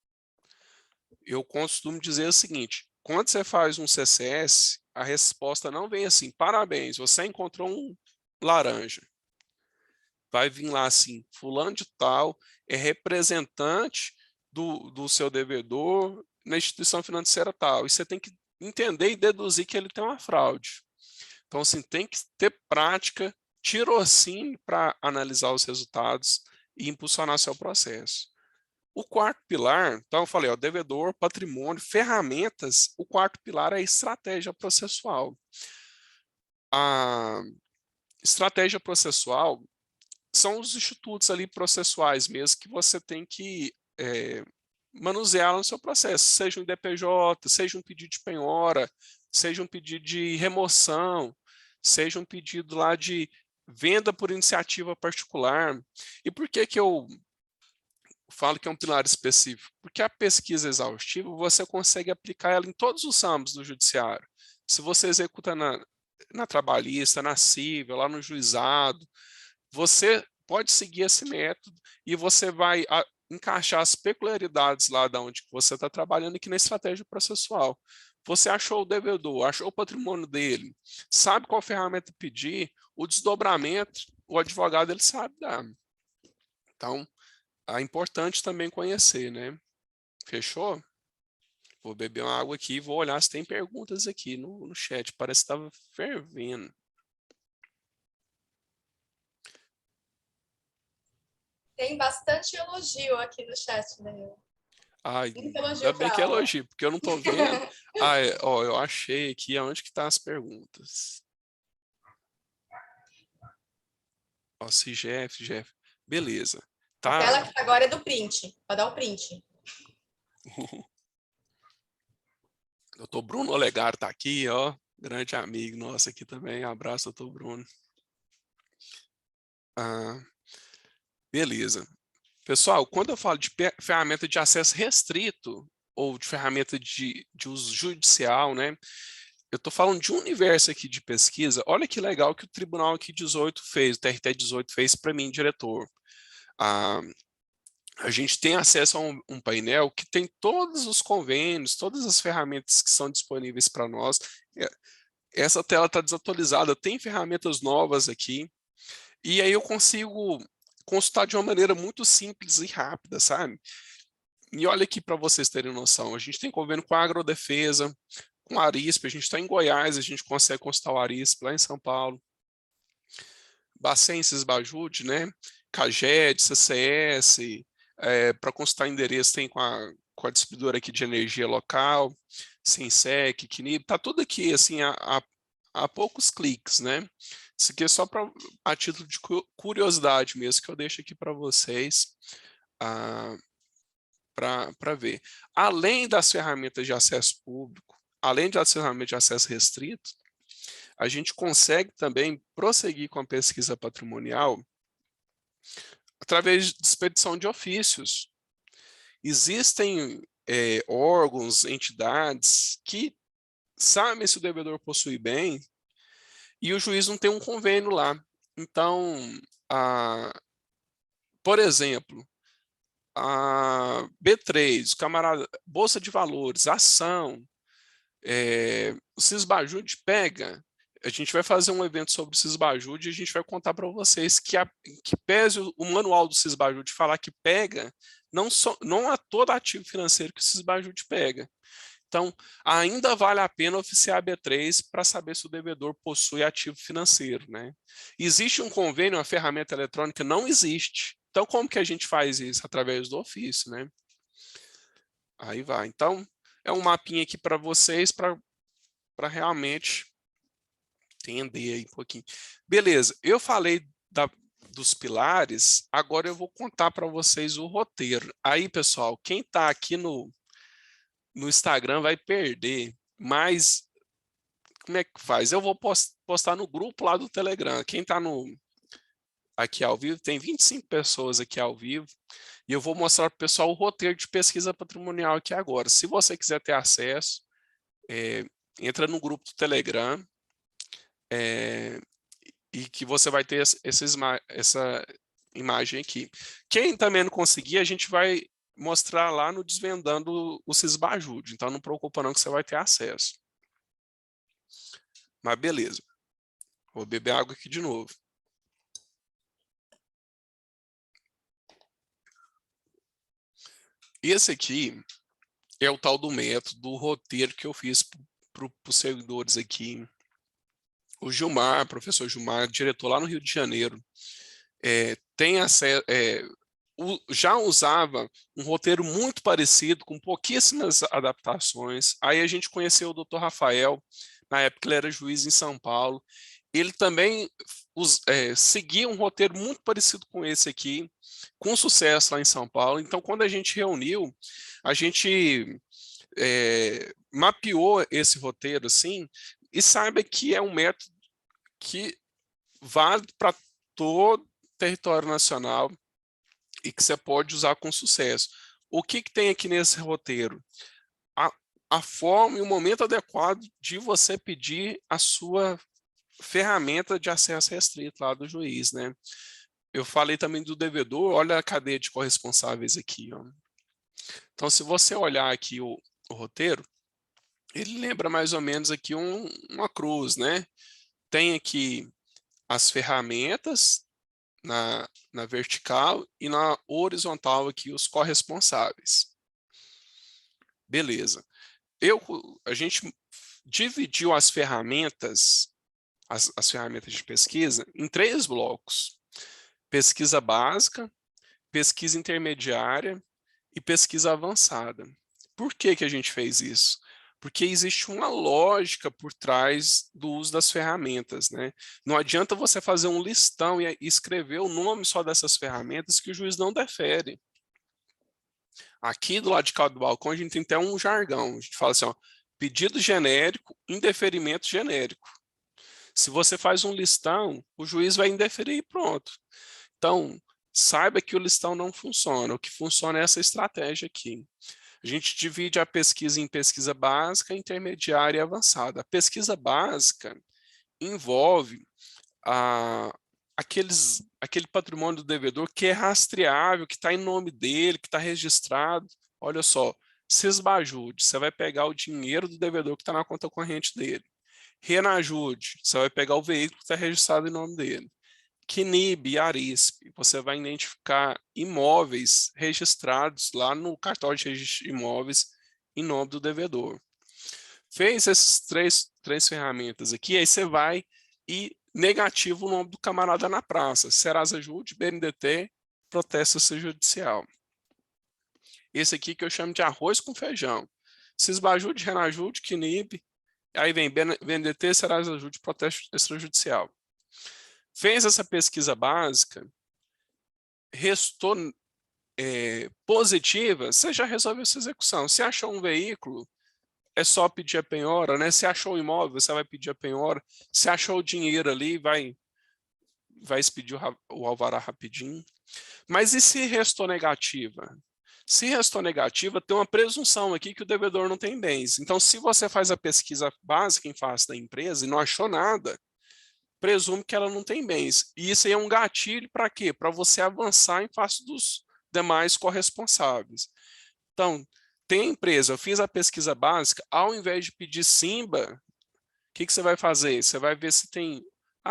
Eu costumo dizer o seguinte, quando você faz um CCS, a resposta não vem assim, parabéns, você encontrou um laranja. Vai vir lá assim, fulano de tal é representante do seu devedor na instituição financeira tal. E você tem que entender e deduzir que ele tem uma fraude. Então, assim, tem que ter prática, tirocínio para analisar os resultados e impulsionar seu processo. O quarto pilar, então eu falei, ó, devedor, patrimônio, ferramentas. O quarto pilar é a estratégia processual. A estratégia processual são os institutos ali processuais mesmo que você tem que manusear no seu processo, seja um DPJ, seja um pedido de penhora, seja um pedido de remoção, seja um pedido lá de venda por iniciativa particular. E por que que eu falo que é um pilar específico? Porque a pesquisa exaustiva, você consegue aplicar ela em todos os âmbitos do judiciário. Se você executa na trabalhista, na civil, lá no juizado, você pode seguir esse método e você vai encaixar as peculiaridades lá da onde você está trabalhando aqui na estratégia processual. Você achou o devedor, achou o patrimônio dele, sabe qual ferramenta pedir, o desdobramento, o advogado ele sabe dar. Então, é importante também conhecer, né? Fechou? Vou beber uma água aqui e vou olhar se tem perguntas aqui no chat. Parece que estava fervendo. Tem bastante elogio aqui no chat, né? Ai, Muito ainda elogio bem para que é aula. elogio, porque eu não estou vendo. Ó, eu achei aqui onde que estão as perguntas. Ó, CIGEF. Beleza. Tá. Aquela que agora é do print. Pode dar o print. Doutor Bruno Olegário está aqui, ó. Grande amigo nosso aqui também. Abraço, doutor Bruno. Beleza. Pessoal, quando eu falo de ferramenta de acesso restrito ou de ferramenta de uso judicial, né? Eu estou falando de um universo aqui de pesquisa. Olha que legal que o Tribunal aqui 18 fez, o TRT 18 fez para mim, diretor. A gente tem acesso a um painel que tem todos os convênios, todas as ferramentas que são disponíveis para nós. Essa tela está desatualizada, tem ferramentas novas aqui. E aí eu consigo consultar de uma maneira muito simples e rápida, sabe? E olha aqui para vocês terem noção, a gente tem convênio com a Agrodefesa, com a Arisp, a gente está em Goiás, a gente consegue consultar o Arisp lá em São Paulo. Bacen, Sisbajude, né? CAGED, CCS, para consultar endereço tem com a distribuidora aqui de energia local, Sensec, CNIB, tá tudo aqui, assim, a poucos cliques, né? Isso aqui é só a título de curiosidade mesmo, que eu deixo aqui para vocês para ver. Além das ferramentas de acesso público, além das ferramentas de acesso restrito, a gente consegue também prosseguir com a pesquisa patrimonial através de expedição de ofícios. Existem órgãos, entidades que sabem se o devedor possui bem e o juiz não tem um convênio lá. Então, por exemplo, a B3, Bolsa de Valores, ação, o Sisbajude pega. A gente vai fazer um evento sobre o Sisbajude e a gente vai contar para vocês que pese o manual do Sisbajude falar que pega, não há todo ativo financeiro que o Sisbajude pega. Então, ainda vale a pena oficiar a B3 para saber se o devedor possui ativo financeiro, né? Existe um convênio, uma ferramenta eletrônica? Não existe. Então, como que a gente faz isso? Através do ofício, né? Aí vai. Então, é um mapinha aqui para vocês, para realmente entender aí um pouquinho. Beleza, eu falei dos pilares, agora eu vou contar para vocês o roteiro. Aí, pessoal, quem está aqui no Instagram vai perder, mas como é que faz? Eu vou postar no grupo lá do Telegram. Quem está aqui ao vivo, tem 25 pessoas aqui ao vivo, e eu vou mostrar para o pessoal o roteiro de pesquisa patrimonial aqui agora. Se você quiser ter acesso, entra no grupo do Telegram, e que você vai ter essa imagem aqui. Quem também não conseguir, a gente vai mostrar lá no Desvendando o Cisbajude, então não preocupa não que você vai ter acesso. Mas beleza. Vou beber água aqui de novo. Esse aqui é o tal do método, do roteiro que eu fiz para os servidores aqui. O Gilmar, professor Gilmar, diretor lá no Rio de Janeiro, tem acesso, já usava um roteiro muito parecido, com pouquíssimas adaptações. Aí a gente conheceu o Dr. Rafael, na época ele era juiz em São Paulo. Ele também seguia um roteiro muito parecido com esse aqui, com sucesso lá em São Paulo. Então, quando a gente reuniu, a gente mapeou esse roteiro assim, e saiba que é um método que vale para todo o território nacional e que você pode usar com sucesso. O que tem aqui nesse roteiro? A forma e o momento adequado de você pedir a sua ferramenta de acesso restrito lá do juiz, né? Eu falei também do devedor, olha a cadeia de corresponsáveis aqui, ó. Então, se você olhar aqui o roteiro, ele lembra mais ou menos aqui uma cruz, né? Tem aqui as ferramentas na vertical e na horizontal aqui os corresponsáveis. Beleza. A gente dividiu as ferramentas, as ferramentas de pesquisa em 3 blocos. Pesquisa básica, pesquisa intermediária e pesquisa avançada. Por que a gente fez isso? Porque existe uma lógica por trás do uso das ferramentas, né? Não adianta você fazer um listão e escrever o nome só dessas ferramentas que o juiz não defere. Aqui do lado de cá do balcão a gente tem até um jargão. A gente fala assim, ó, pedido genérico, indeferimento genérico. Se você faz um listão, o juiz vai indeferir e pronto. Então, saiba que o listão não funciona. O que funciona é essa estratégia aqui. A gente divide a pesquisa em pesquisa básica, intermediária e avançada. A pesquisa básica envolve aquele patrimônio do devedor que é rastreável, que está em nome dele, que está registrado. Olha só, Cisbajude, você vai pegar o dinheiro do devedor que está na conta corrente dele. Renajude, você vai pegar o veículo que está registrado em nome dele. CNIB e Arisp, você vai identificar imóveis registrados lá no cartório de registro de imóveis em nome do devedor. Fez essas três ferramentas aqui, aí você vai e negativa o nome do camarada na praça. Serasa Jude, BNDT, protesto judicial. Esse aqui que eu chamo de arroz com feijão. Cisbajude, Renajude, CNIB, aí vem BNDT, Serasa Jude, protesto extrajudicial. Fez essa pesquisa básica, restou positiva, você já resolveu essa execução. Se achou um veículo, é só pedir a penhora, né? Se achou um imóvel, você vai pedir a penhora. Se achou o dinheiro ali, vai expedir o alvará rapidinho. Mas e se restou negativa? Se restou negativa, tem uma presunção aqui que o devedor não tem bens. Então, se você faz a pesquisa básica em face da empresa e não achou nada, presume que ela não tem bens. E isso aí é um gatilho para quê? Para você avançar em face dos demais corresponsáveis. Então, tem a empresa, eu fiz a pesquisa básica, ao invés de pedir Simba, o que você vai fazer? Você vai ver se tem...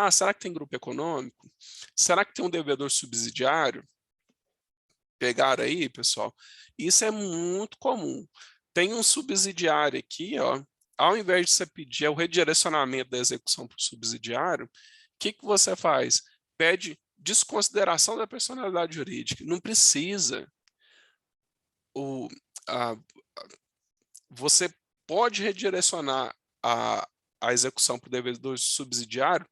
será que tem grupo econômico? Será que tem um devedor subsidiário? Pegaram aí, pessoal? Isso é muito comum. Tem um subsidiário aqui, ó. Ao invés de você pedir o redirecionamento da execução para o subsidiário, o que você faz? Pede desconsideração da personalidade jurídica. Não precisa. Você pode redirecionar a execução para o devedor subsidiário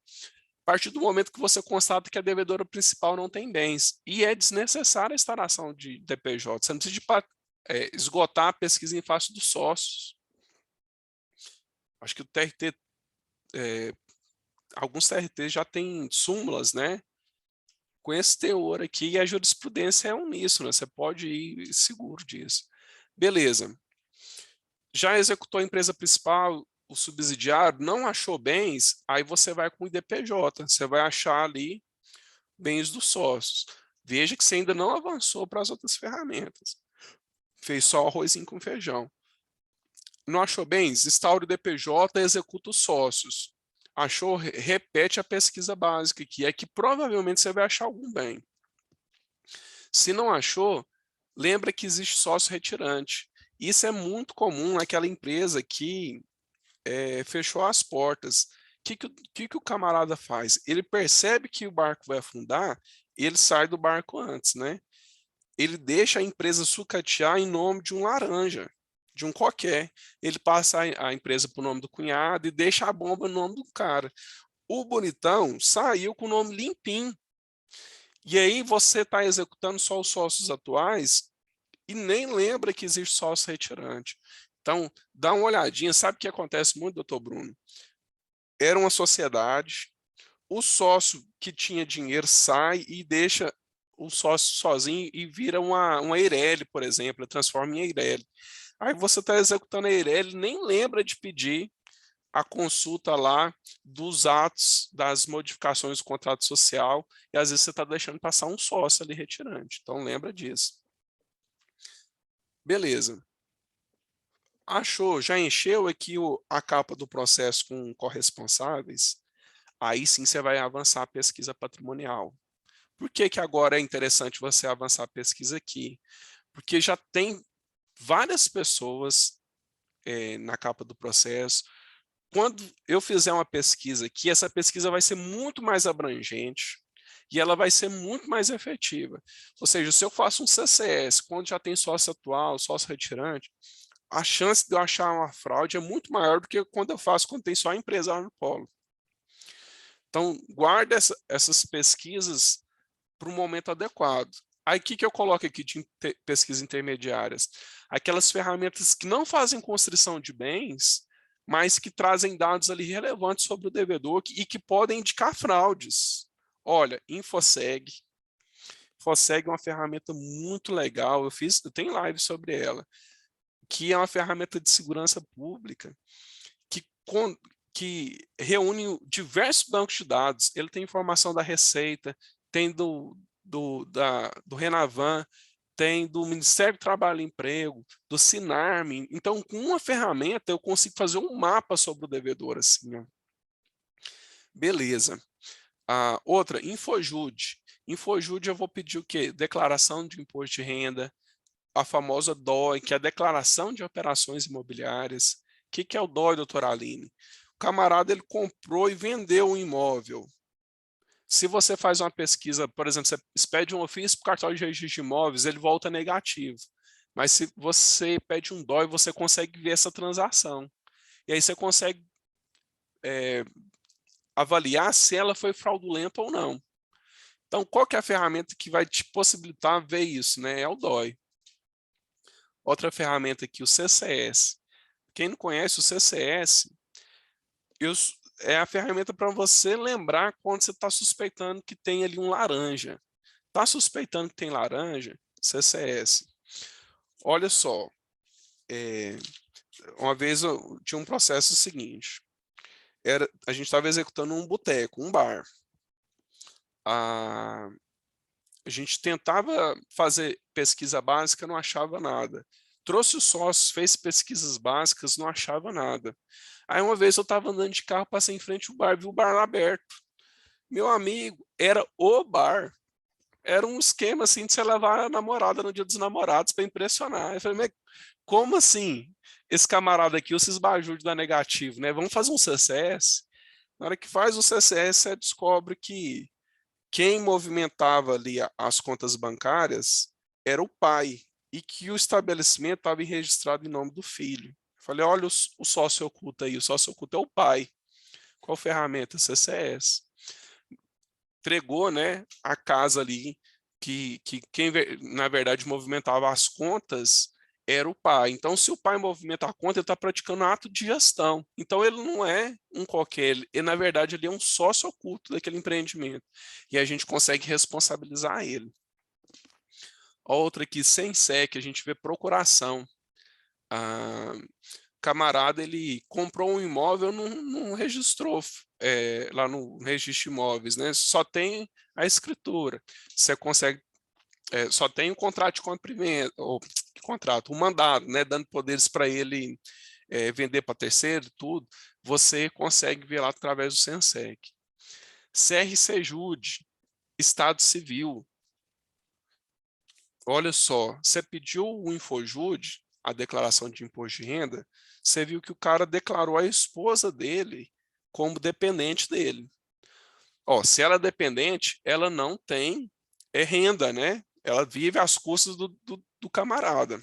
a partir do momento que você constata que a devedora principal não tem bens. E é desnecessária a instalação de DPJ. Você não precisa esgotar a pesquisa em face dos sócios. Acho que o TRT, alguns TRTs já têm súmulas, né? com esse teor aqui, e a jurisprudência é uníssona, você pode ir seguro disso. Beleza. Já executou a empresa principal, o subsidiário, não achou bens, aí você vai com o IDPJ, você vai achar ali bens dos sócios. Veja que você ainda não avançou para as outras ferramentas. Fez só arrozinho com feijão. Não achou bens? Instaura o IDPJ e executa os sócios. Achou? Repete a pesquisa básica, que é que provavelmente você vai achar algum bem. Se não achou, lembra que existe sócio retirante. Isso é muito comum naquela empresa que fechou as portas. O que o camarada faz? Ele percebe que o barco vai afundar, ele sai do barco antes, né? Ele deixa a empresa sucatear em nome de um laranja, de um qualquer. Ele passa a empresa para o nome do cunhado e deixa a bomba no nome do cara. O bonitão saiu com o nome limpinho. E aí você está executando só os sócios atuais e nem lembra que existe sócio retirante. Então, dá uma olhadinha. Sabe o que acontece muito, doutor Bruno? Era uma sociedade, o sócio que tinha dinheiro sai e deixa o sócio sozinho e vira uma Eireli, por exemplo, transforma em Eireli. Aí você está executando a Eireli, nem lembra de pedir a consulta lá dos atos, das modificações do contrato social, e às vezes você está deixando passar um sócio ali retirante. Então lembra disso. Beleza. Achou, já encheu aqui a capa do processo com corresponsáveis? Aí sim você vai avançar a pesquisa patrimonial. Por que que agora é interessante você avançar a pesquisa aqui? Porque já tem várias pessoas na capa do processo. Quando eu fizer uma pesquisa aqui, essa pesquisa vai ser muito mais abrangente e ela vai ser muito mais efetiva. Ou seja, se eu faço um CCS, quando já tem sócio atual, sócio retirante, a chance de eu achar uma fraude é muito maior do que quando eu faço quando tem só a empresa lá no polo. Então, guarda essas pesquisas para o momento adequado. Aí, o que eu coloco aqui de pesquisas intermediárias? Aquelas ferramentas que não fazem constrição de bens, mas que trazem dados ali relevantes sobre o devedor e que podem indicar fraudes. Olha, InfoSeg. InfoSeg é uma ferramenta muito legal, eu tenho live sobre ela, que é uma ferramenta de segurança pública que reúne diversos bancos de dados. Ele tem informação da Receita, tem do Renavan, tem do Ministério do Trabalho e Emprego, do Sinarme. Então, com uma ferramenta, eu consigo fazer um mapa sobre o devedor. Assim, ó. Beleza. Outra, Infojude. Infojude eu vou pedir o quê? Declaração de imposto de renda, a famosa DOI, que é a Declaração de Operações Imobiliárias. O que é o DOI, doutora Aline? O camarada ele comprou e vendeu um imóvel. Se você faz uma pesquisa, por exemplo, você pede um ofício para o cartório de registro de imóveis, ele volta negativo. Mas se você pede um DOI, você consegue ver essa transação. E aí você consegue avaliar se ela foi fraudulenta ou não. Então, qual que é a ferramenta que vai te possibilitar ver isso? Né? É o DOI. Outra ferramenta aqui, o CCS. Quem não conhece o CCS, é a ferramenta para você lembrar quando você está suspeitando que tem ali um laranja. Está suspeitando que tem laranja? CCS. Olha só, uma vez eu tinha um processo seguinte. A gente estava executando um boteco, um bar. A gente tentava fazer pesquisa básica, não achava nada. Trouxe os sócios, fez pesquisas básicas, não achava nada. Aí uma vez eu estava andando de carro, passei em frente ao bar, vi o bar aberto. Meu amigo, era o bar. Era um esquema assim de você levar a namorada no dia dos namorados para impressionar. Eu falei, mas como assim? Esse camarada aqui, os esbajúdios da negativo, né? Vamos fazer um CCS? Na hora que faz o CCS, você descobre que quem movimentava ali as contas bancárias era o pai e que o estabelecimento estava registrado em nome do filho. Eu falei, olha o sócio oculto aí, o sócio oculto é o pai. Qual ferramenta? CCS. Entregou, né, a casa ali que quem na verdade movimentava as contas era o pai. Então, se o pai movimenta a conta, ele está praticando ato de gestão. Então, ele não é um qualquer, na verdade, ele é um sócio oculto daquele empreendimento. E a gente consegue responsabilizar ele. Outra aqui, sem SEC, a gente vê procuração. Camarada, ele comprou um imóvel, não registrou lá no registro de imóveis, né? Só tem a escritura. Você consegue, só tem o contrato de compra-venda, ou contrato, o mandado, né? Dando poderes para ele vender para terceiro, tudo. Você consegue ver lá através do SENSEC. CRCJude, Estado Civil. Olha só, você pediu o Infojude, a declaração de imposto de renda, você viu que o cara declarou a esposa dele como dependente dele. Ó, se ela é dependente, ela não tem renda, né? Ela vive às custas do camarada.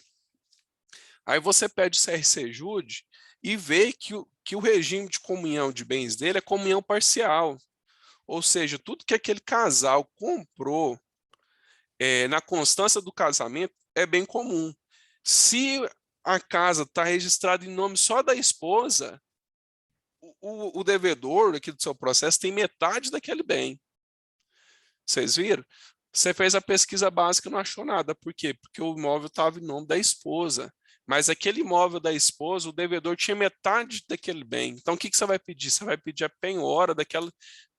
Aí você pede CRCJude e vê que o regime de comunhão de bens dele é comunhão parcial. Ou seja, tudo que aquele casal comprou na constância do casamento é bem comum. Se a casa está registrada em nome só da esposa, o devedor aqui do seu processo tem metade daquele bem. Vocês viram? Você fez a pesquisa básica e não achou nada. Por quê? Porque o imóvel estava em nome da esposa. Mas aquele imóvel da esposa, o devedor tinha metade daquele bem. Então, o que você vai pedir? Você vai pedir a penhora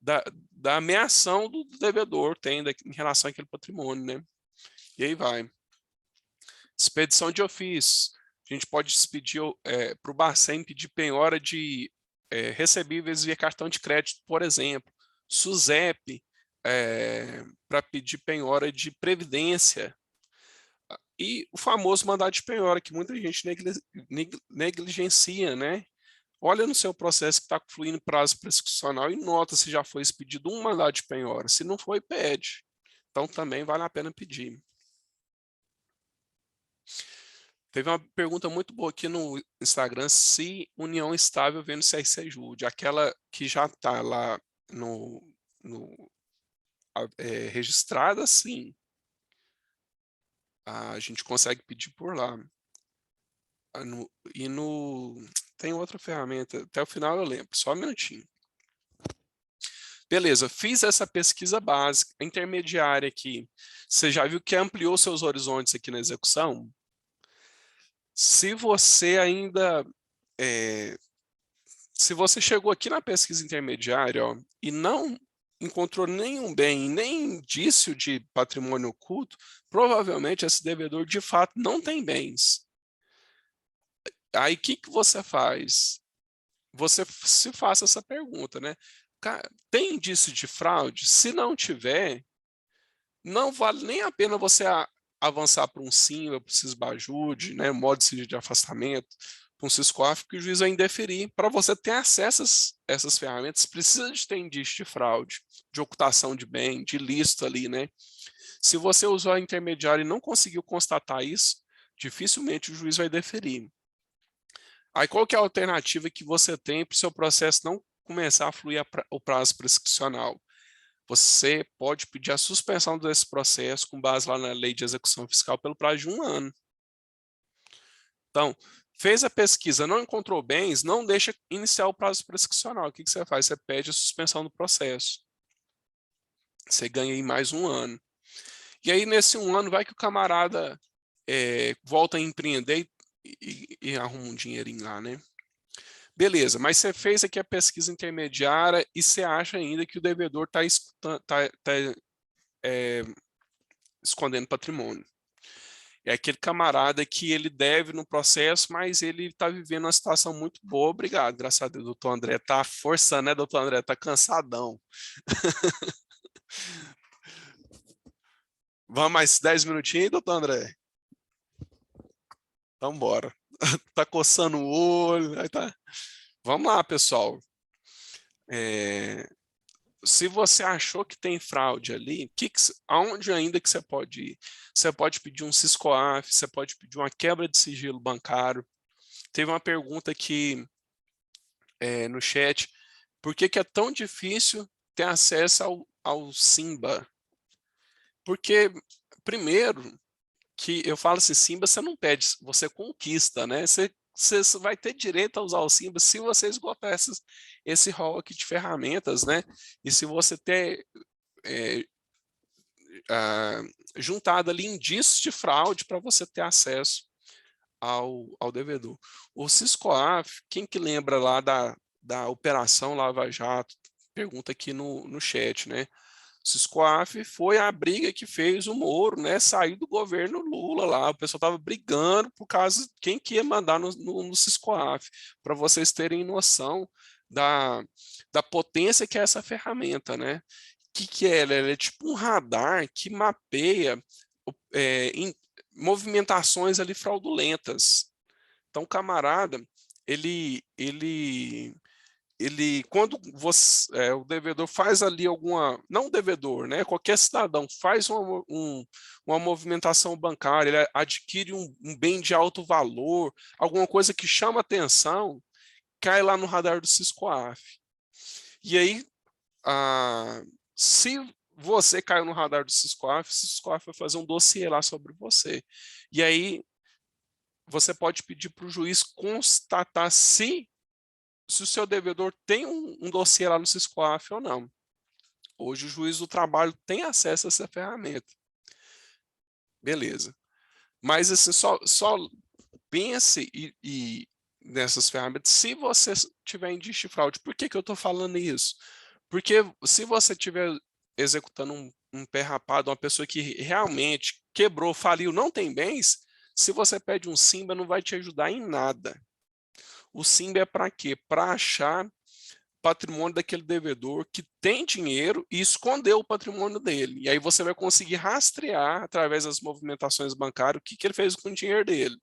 da ameação do devedor em relação àquele patrimônio, né? E aí vai. Expedição de ofício. A gente pode expedir para o Bacen pedir penhora de recebíveis via cartão de crédito, por exemplo. SUSEP, para pedir penhora de previdência. E o famoso mandado de penhora, que muita gente negligencia, né? Olha no seu processo que está fluindo prazo prescricional e nota se já foi expedido um mandado de penhora. Se não foi, pede. Então, também vale a pena pedir. Teve uma pergunta muito boa aqui no Instagram, se união estável vendo CRCJude, aquela que já está lá registrada, sim. A gente consegue pedir por lá. Tem outra ferramenta, até o final eu lembro, só um minutinho. Beleza, fiz essa pesquisa básica, intermediária aqui. Você já viu que ampliou seus horizontes aqui na execução? Se você ainda... se você chegou aqui na pesquisa intermediária, ó, e não encontrou nenhum bem, nem indício de patrimônio oculto, provavelmente esse devedor de fato não tem bens. Aí o que você faz? Você se faça essa pergunta, né? Tem indício de fraude? Se não tiver, não vale nem a pena você avançar para um SIMBA, para o CISBAJUDE, né? Modo de sigilo de afastamento, para um SISCOAF, que o juiz vai indeferir. Para você ter acesso a essas ferramentas, precisa de ter indício de fraude, de ocultação de bem, de ilícito ali, né? Se você usou a intermediária e não conseguiu constatar isso, dificilmente o juiz vai deferir. Aí qual que é a alternativa que você tem para o seu processo não começar a fluir o prazo prescricional? Você pode pedir a suspensão desse processo com base lá na lei de execução fiscal pelo prazo de 1 ano. Então, fez a pesquisa, não encontrou bens, não deixa iniciar o prazo prescricional. O que você faz? Você pede a suspensão do processo. Você ganha aí mais 1 ano. E aí, nesse 1 ano, vai que o camarada volta a empreender e arruma um dinheirinho lá, né? Beleza, mas você fez aqui a pesquisa intermediária e você acha ainda que o devedor está escondendo patrimônio. É aquele camarada que ele deve no processo, mas ele está vivendo uma situação muito boa. Obrigado, graças a Deus. Doutor André está forçando, né, doutor André? Está cansadão. Vamos mais 10 minutinhos, doutor André? Então, bora. Tá coçando o olho. Aí tá. Vamos lá, pessoal. Se você achou que tem fraude ali, aonde ainda que você pode ir? Você pode pedir um SISCOAF, você pode pedir uma quebra de sigilo bancário. Teve uma pergunta aqui no chat, por que é tão difícil ter acesso ao SIMBA? Porque, primeiro, que eu falo assim, Simba você não pede, você conquista, né? Você vai ter direito a usar o Simba se você esgotar esse rol aqui de ferramentas, né? E se você ter juntado ali indícios de fraude para você ter acesso ao devedor. O Siscoaf, quem que lembra lá da Operação Lava Jato? Pergunta aqui no chat, né? O Siscoaf foi a briga que fez o Moro, né, sair do governo Lula lá. O pessoal estava brigando por causa de quem que ia mandar no Siscoaf, para vocês terem noção da potência que é essa ferramenta, né? Que é ela? Ela é tipo um radar que mapeia movimentações ali fraudulentas. Então, camarada, ele quando o devedor faz ali não o devedor, né, qualquer cidadão faz uma movimentação bancária, ele adquire um bem de alto valor, alguma coisa que chama atenção, cai lá no radar do Siscoaf. E aí, se você caiu no radar do Siscoaf, o Siscoaf vai fazer um dossiê lá sobre você. E aí, você pode pedir para o juiz constatar se o seu devedor tem um dossiê lá no Siscoaf ou não. Hoje o juiz do trabalho tem acesso a essa ferramenta. Beleza. Mas assim, só pense nessas ferramentas se você tiver indício de fraude. Por que eu estou falando isso? Porque se você estiver executando um pé rapado, uma pessoa que realmente quebrou, faliu, não tem bens, se você pede um Simba, não vai te ajudar em nada. O Simba é para quê? Para achar patrimônio daquele devedor que tem dinheiro e escondeu o patrimônio dele. E aí você vai conseguir rastrear, através das movimentações bancárias, o que ele fez com o dinheiro dele.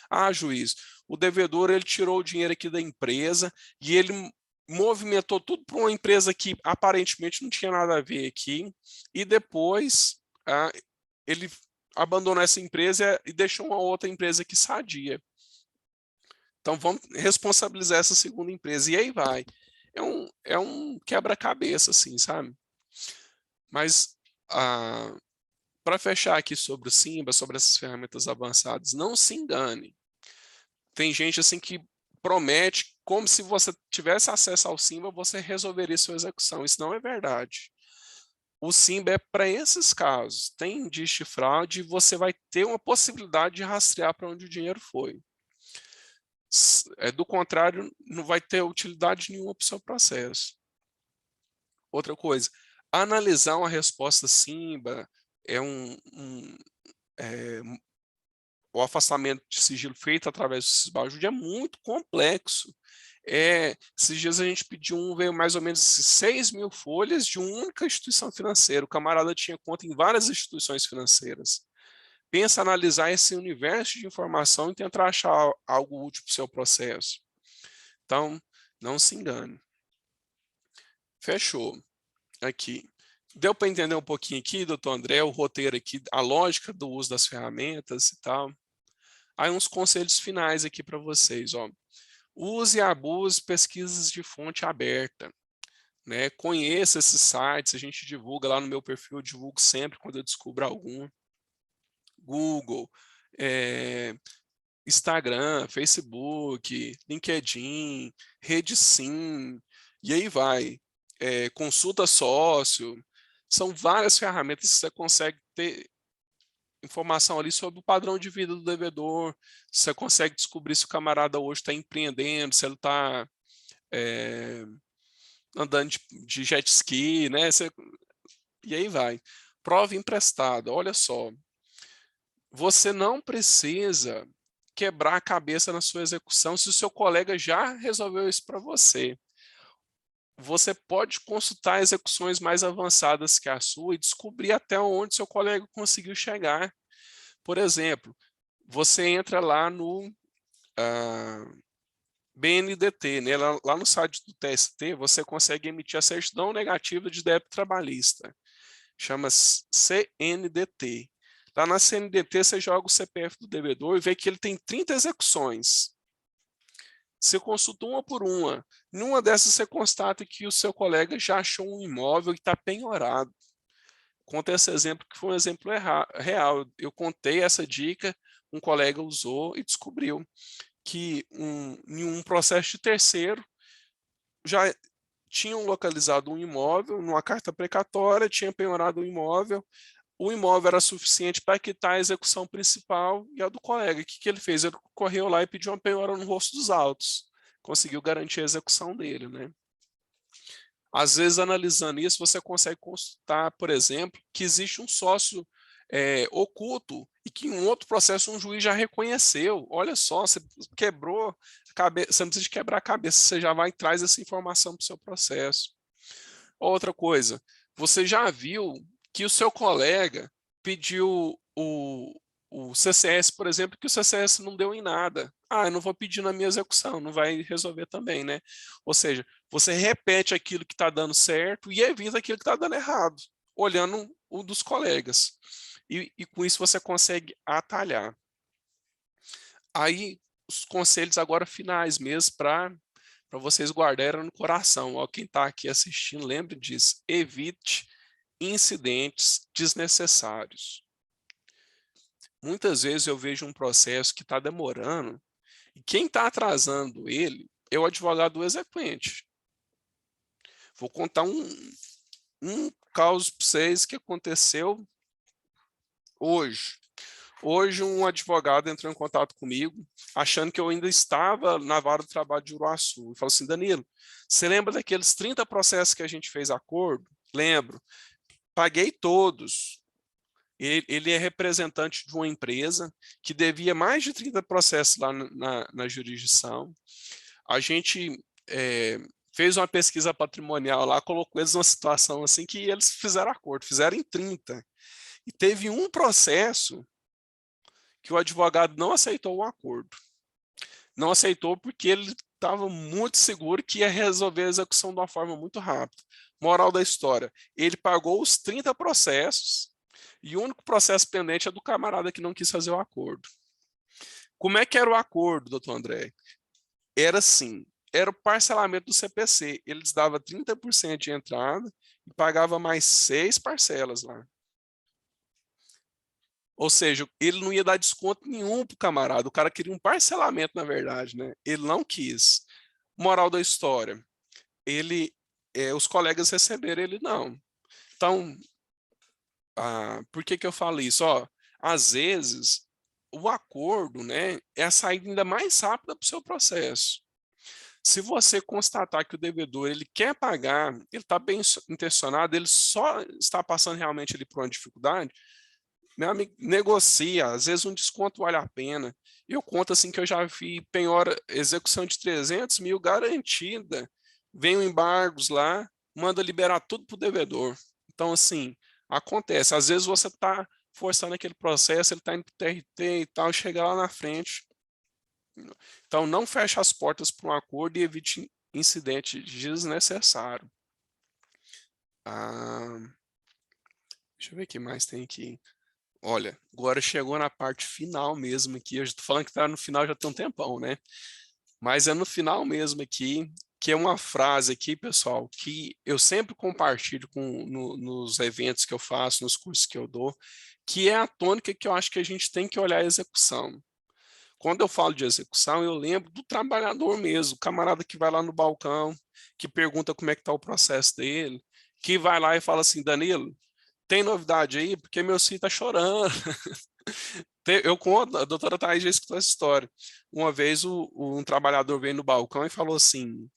Ah, juiz, o devedor ele tirou o dinheiro aqui da empresa e ele movimentou tudo para uma empresa que aparentemente não tinha nada a ver aqui, e depois ele abandonou essa empresa e deixou uma outra empresa que sadia. Então vamos responsabilizar essa segunda empresa. E aí vai. É um quebra-cabeça, assim, sabe? Mas para fechar aqui sobre o Simba, sobre essas ferramentas avançadas, não se engane. Tem gente assim que promete como se você tivesse acesso ao Simba, você resolveria sua execução. Isso não é verdade. O Simba é para esses casos. Tem indício de fraude e você vai ter uma possibilidade de rastrear para onde o dinheiro foi. Do contrário, não vai ter utilidade nenhuma para o seu processo. Outra coisa, analisar uma resposta Simba o afastamento de sigilo feito através do Sisbajude é muito complexo. Esses dias a gente pediu veio mais ou menos 6.000 folhas de uma única instituição financeira. O camarada tinha conta em várias instituições financeiras. Pensa analisar esse universo de informação e tentar achar algo útil para o seu processo. Então, não se engane. Fechou. Aqui. Deu para entender um pouquinho aqui, doutor André, o roteiro aqui, a lógica do uso das ferramentas e tal. Aí uns conselhos finais aqui para vocês. Ó. Use e abuse pesquisas de fonte aberta. Né? Conheça esses sites, a gente divulga lá no meu perfil, eu divulgo sempre quando eu descubro algum. Google, Instagram, Facebook, LinkedIn, Rede Sim, e aí vai. Consulta sócio, são várias ferramentas que você consegue ter informação ali sobre o padrão de vida do devedor, você consegue descobrir se o camarada hoje está empreendendo, se ele está andando de jet ski, né? E aí vai. Prova emprestada, olha só. Você não precisa quebrar a cabeça na sua execução se o seu colega já resolveu isso para você. Você pode consultar execuções mais avançadas que a sua e descobrir até onde seu colega conseguiu chegar. Por exemplo, você entra lá no BNDT, né? Lá no site do TST, você consegue emitir a certidão negativa de débito trabalhista. Chama CNDT. Lá na CNDT, você joga o CPF do devedor e vê que ele tem 30 execuções. Você consulta uma por uma. Numa dessas, você constata que o seu colega já achou um imóvel e está penhorado. conta esse exemplo que foi um exemplo real. Eu contei essa dica, um colega usou e descobriu que em um processo de terceiro já tinham localizado um imóvel numa carta precatória, tinha penhorado o imóvel era suficiente para quitar a execução principal e a do colega. O que ele fez? Ele correu lá e pediu uma penhora no rosto dos autos, conseguiu garantir a execução dele, né? Às vezes, analisando isso, você consegue constatar, por exemplo, que existe um sócio oculto e que em um outro processo um juiz já reconheceu. Olha só, você quebrou a cabeça, você não precisa de quebrar a cabeça, você já vai e traz essa informação para o seu processo. Outra coisa, você já viu que o seu colega pediu o CCS, por exemplo, que o CCS não deu em nada. Eu não vou pedir na minha execução, não vai resolver também, né? Ou seja, você repete aquilo que está dando certo e evita aquilo que está dando errado, olhando o dos colegas. E com isso você consegue atalhar. Aí, os conselhos agora finais mesmo para vocês guardarem no coração. Ó, quem está aqui assistindo, lembre disso. Evite incidentes desnecessários. Muitas vezes eu vejo um processo que está demorando e quem está atrasando ele é o advogado do exequente. Vou contar um caso para vocês que aconteceu hoje. Hoje um advogado entrou em contato comigo, achando que eu ainda estava na vara do trabalho de Uruaçu. E falou assim, Danilo, você lembra daqueles 30 processos que a gente fez acordo? Lembro. Paguei todos. Ele é representante de uma empresa que devia mais de 30 processos lá na jurisdição. A gente fez uma pesquisa patrimonial lá, colocou eles numa situação assim que eles fizeram acordo, fizeram em 30. E teve um processo que o advogado não aceitou o acordo. Não aceitou porque ele estava muito seguro que ia resolver a execução de uma forma muito rápida. Moral da história, ele pagou os 30 processos e o único processo pendente é do camarada que não quis fazer o acordo. Como é que era o acordo, doutor André? Era assim, era o parcelamento do CPC. Eles davam 30% de entrada e pagava mais 6 parcelas lá. Ou seja, ele não ia dar desconto nenhum para o camarada. O cara queria um parcelamento, na verdade, né? Ele não quis. Moral da história, os colegas receberam, ele não. Então, por que eu falo isso? Às vezes, o acordo, né, é a saída ainda mais rápida para o seu processo. Se você constatar que o devedor ele quer pagar, ele está bem intencionado, ele só está passando realmente ali por uma dificuldade, meu amigo, negocia, às vezes um desconto vale a pena. Eu conto assim que eu já vi penhora, execução de 300 mil garantida, vem embargos lá, manda liberar tudo para o devedor. Então, assim, acontece. Às vezes você está forçando aquele processo, ele está indo para o TRT e tal, chega lá na frente. Então, não feche as portas para um acordo e evite incidente desnecessário. Deixa eu ver o que mais tem aqui. Olha, agora chegou na parte final mesmo aqui. Eu estou falando que está no final já tem um tempão, né? Mas é no final mesmo aqui, que é uma frase aqui, pessoal, que eu sempre compartilho nos eventos que eu faço, nos cursos que eu dou, que é a tônica que eu acho que a gente tem que olhar a execução. Quando eu falo de execução, eu lembro do trabalhador mesmo, o camarada que vai lá no balcão, que pergunta como é que está o processo dele, que vai lá e fala assim, Danilo, tem novidade aí? Porque meu filho está chorando. Eu conto, a doutora Thaís já escutou essa história. Uma vez um trabalhador veio no balcão e falou assim,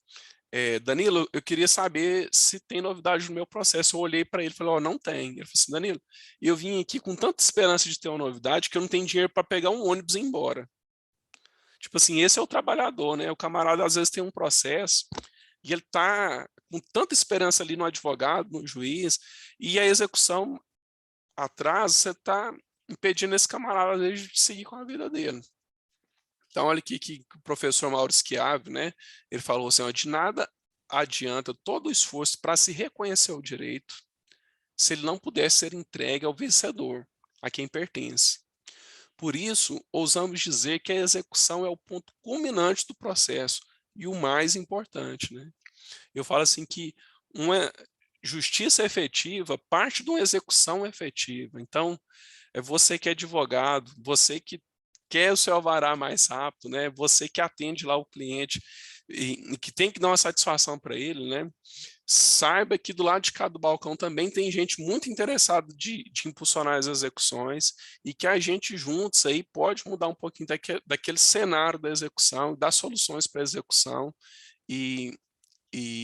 Danilo, eu queria saber se tem novidade no meu processo. Eu olhei para ele e falei, não tem. Ele falou assim, Danilo, eu vim aqui com tanta esperança de ter uma novidade que eu não tenho dinheiro para pegar um ônibus e ir embora. Tipo assim, esse é o trabalhador, né? O camarada às vezes tem um processo e ele está com tanta esperança ali no advogado, no juiz, e a execução atrás, você está impedindo esse camarada às vezes, de seguir com a vida dele. Então, olha aqui que o professor Maurício Schiave, né? Ele falou assim, de nada adianta todo o esforço para se reconhecer o direito se ele não puder ser entregue ao vencedor, a quem pertence. Por isso, ousamos dizer que a execução é o ponto culminante do processo e o mais importante, né? Eu falo assim que justiça efetiva parte de uma execução efetiva. Então, é você que é advogado, você que quer o seu alvará mais rápido, né? Você que atende lá o cliente e que tem que dar uma satisfação para ele, né? Saiba que do lado de cá do balcão também tem gente muito interessada de impulsionar as execuções e que a gente juntos aí pode mudar um pouquinho daquele cenário da execução, dar soluções para a execução e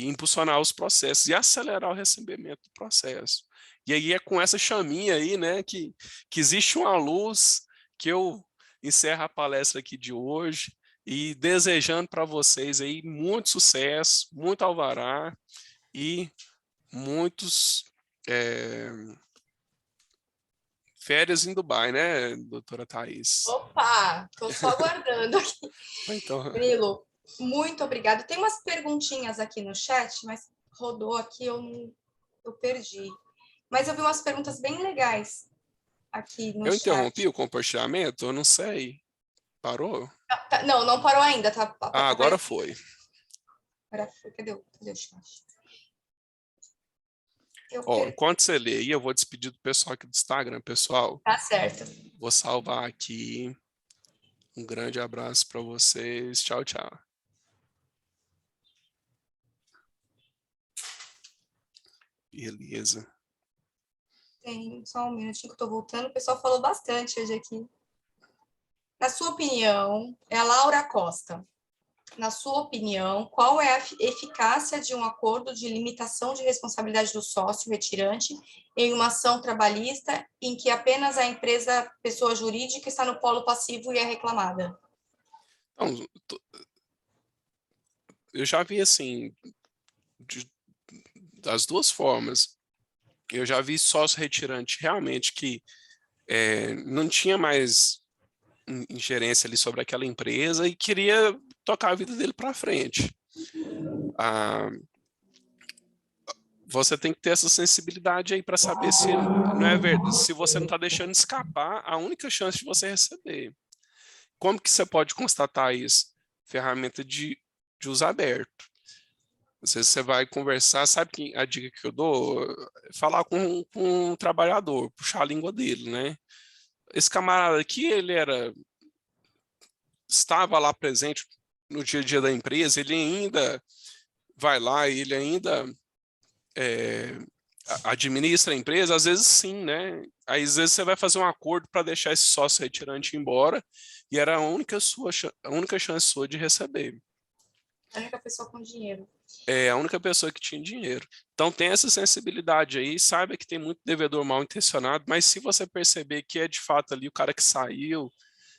impulsionar os processos e acelerar o recebimento do processo. E aí é com essa chaminha aí, né, que existe uma luz, que eu encerro a palestra aqui de hoje e desejando para vocês aí muito sucesso, muito alvará e muitos férias em Dubai, né, doutora Thaís? Opa, estou só aguardando aqui. Então, Danilo, muito obrigada. Tem umas perguntinhas aqui no chat, mas rodou aqui, eu perdi. Mas eu vi umas perguntas bem legais aqui no eu chat. interrompi o compartilhamento? Eu não sei. Parou? Não, não parou ainda. Tá, agora foi. Agora foi. Cadê o chat? Enquanto você lê aí, eu vou despedir do pessoal aqui do Instagram, pessoal. Tá certo. Vou salvar aqui. Um grande abraço para vocês. Tchau, tchau. Beleza. Tem só um minutinho que eu estou voltando. O pessoal falou bastante hoje aqui. Na sua opinião, é a Laura Costa. Na sua opinião, qual é a eficácia de um acordo de limitação de responsabilidade do sócio retirante em uma ação trabalhista em que apenas a empresa, pessoa jurídica, está no polo passivo e é reclamada? Então, eu já vi assim, das duas formas. Eu já vi sócio retirante realmente que não tinha mais ingerência ali sobre aquela empresa e queria tocar a vida dele para frente. Você tem que ter essa sensibilidade aí para saber se não é verdade, se você não está deixando escapar a única chance de você receber. Como que você pode constatar isso? Ferramenta de uso aberto. Às vezes você vai conversar, sabe a dica que eu dou? Falar com um trabalhador, puxar a língua dele, né? Esse camarada aqui, estava lá presente no dia a dia da empresa, ele ainda vai lá, ele ainda administra a empresa, às vezes sim, né? Aí, às vezes você vai fazer um acordo para deixar esse sócio retirante embora e era a única chance sua de receber. A única pessoa com dinheiro. É a única pessoa que tinha dinheiro. Então tem essa sensibilidade aí, saiba que tem muito devedor mal intencionado, mas se você perceber que é de fato ali o cara que saiu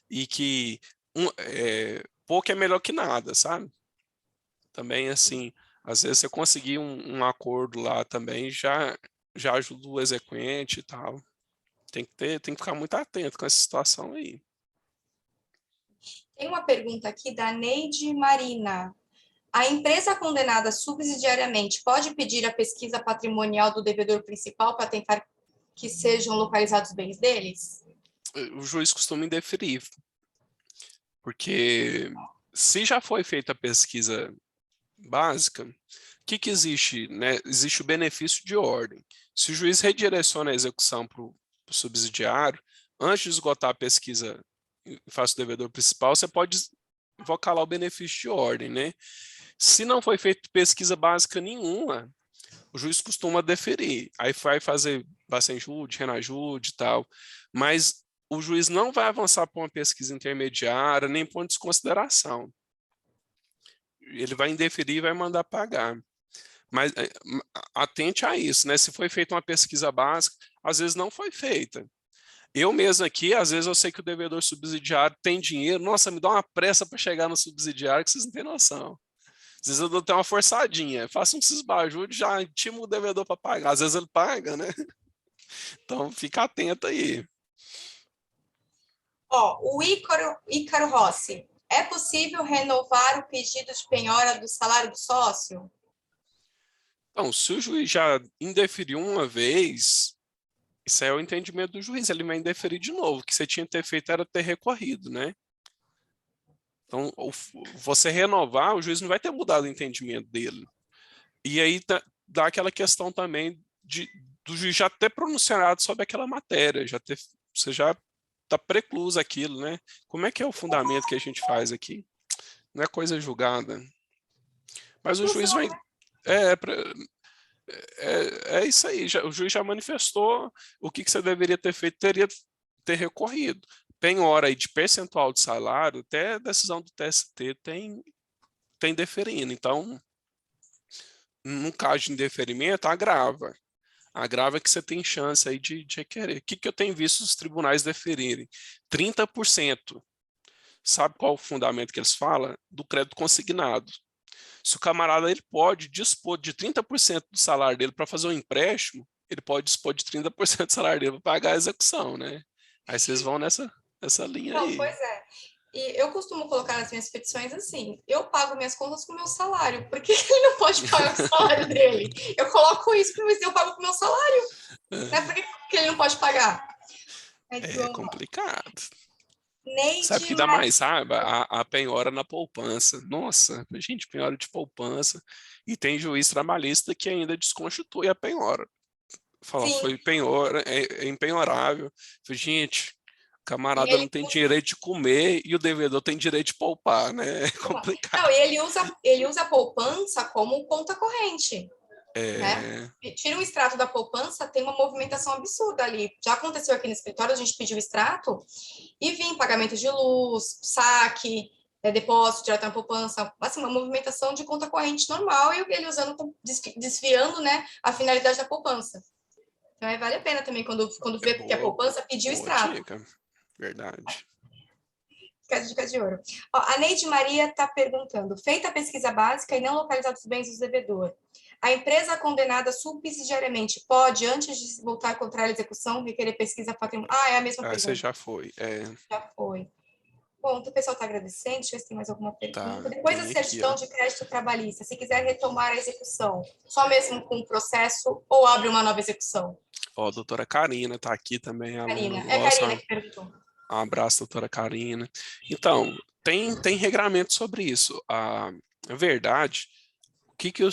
e que pouco é melhor que nada, sabe? Também assim, às vezes você conseguir um acordo lá também já ajuda o exequente e tal. Tem que ficar muito atento com essa situação aí. Tem uma pergunta aqui da Neide Marina. A empresa condenada subsidiariamente pode pedir a pesquisa patrimonial do devedor principal para tentar que sejam localizados os bens deles? O juiz costuma indeferir, porque se já foi feita a pesquisa básica, o que existe? Né? Existe o benefício de ordem. Se o juiz redireciona a execução para o subsidiário, antes de esgotar a pesquisa em face do devedor principal, você pode invocar lá o benefício de ordem, né? Se não foi feita pesquisa básica nenhuma, o juiz costuma deferir. Aí vai fazer bastante renajude e tal, mas o juiz não vai avançar para uma pesquisa intermediária, nem para uma desconsideração. Ele vai indeferir e vai mandar pagar. Mas atente a isso, né? Se foi feita uma pesquisa básica, às vezes não foi feita. Eu mesmo aqui, às vezes eu sei que o devedor subsidiário tem dinheiro, nossa, me dá uma pressa para chegar no subsidiário que vocês não têm noção. Às vezes eu dou até uma forçadinha, faço um cisbajude, já intimo o devedor para pagar. Às vezes ele paga, né? Então fica atento aí. O Ícaro Rossi. É possível renovar o pedido de penhora do salário do sócio? Então, se o juiz já indeferiu uma vez, isso é o entendimento do juiz, ele vai indeferir de novo. O que você tinha que ter feito era ter recorrido, né? Então, você renovar, o juiz não vai ter mudado o entendimento dele. E aí dá aquela questão também do juiz já ter pronunciado sobre aquela matéria, você já está precluso aquilo, né? Como é que é o fundamento que a gente faz aqui? Não é coisa julgada. Mas o juiz vai... É isso aí, o juiz já manifestou o que você deveria ter feito, teria ter recorrido. Penhora aí de percentual de salário, até a decisão do TST tem deferindo. Então, no caso de indeferimento, agrava. Agrava que você tem chance aí de requerer. O que eu tenho visto os tribunais deferirem? 30%. Sabe qual o fundamento que eles falam? Do crédito consignado. Se o camarada ele pode dispor de 30% do salário dele para fazer um empréstimo, ele pode dispor de 30% do salário dele para pagar a execução, né? Aí vocês vão nessa linha Não, aí. pois é. E eu costumo colocar nas minhas petições assim, eu pago minhas contas com o meu salário, por que ele não pode pagar o salário dele? Eu coloco isso para ver se eu pago com o meu salário, né? Por que ele não pode pagar? É complicado. Neide, sabe o que dá mais raiva? A penhora na poupança. Nossa, gente, penhora de poupança. E tem juiz trabalhista que ainda desconstitui a penhora. Fala, sim, foi penhora, é impenhorável. Gente, o camarada não tem direito de comer e o devedor tem direito de poupar, né? É complicado. Não, e ele usa a poupança como conta corrente. Né? Tira o extrato da poupança, tem uma movimentação absurda ali. Já aconteceu aqui no escritório, a gente pediu o extrato e vinha pagamento de luz, saque, depósito direto na poupança, assim, uma movimentação de conta corrente normal e ele usando, desviando, né, a finalidade da poupança. Então, vale a pena também, quando vê que a poupança pediu o extrato. Dica. Verdade. Dica de ouro. Ó, a Neide Maria está perguntando, feita a pesquisa básica e não localizados os bens do devedor, a empresa condenada subsidiariamente pode, antes de voltar contra a execução, requerer pesquisa patrimonial? É a mesma pergunta. Essa já foi. Já foi. Bom, então o pessoal está agradecendo. Deixa eu ver se tem mais alguma pergunta. Tá, depois da certidão de crédito trabalhista, se quiser retomar a execução, só mesmo com o processo ou abre uma nova execução? Ó, a doutora Karina está aqui também. Karina, Karina que perguntou. Um abraço, doutora Karina. Então, tem regramento sobre isso. A verdade, o que o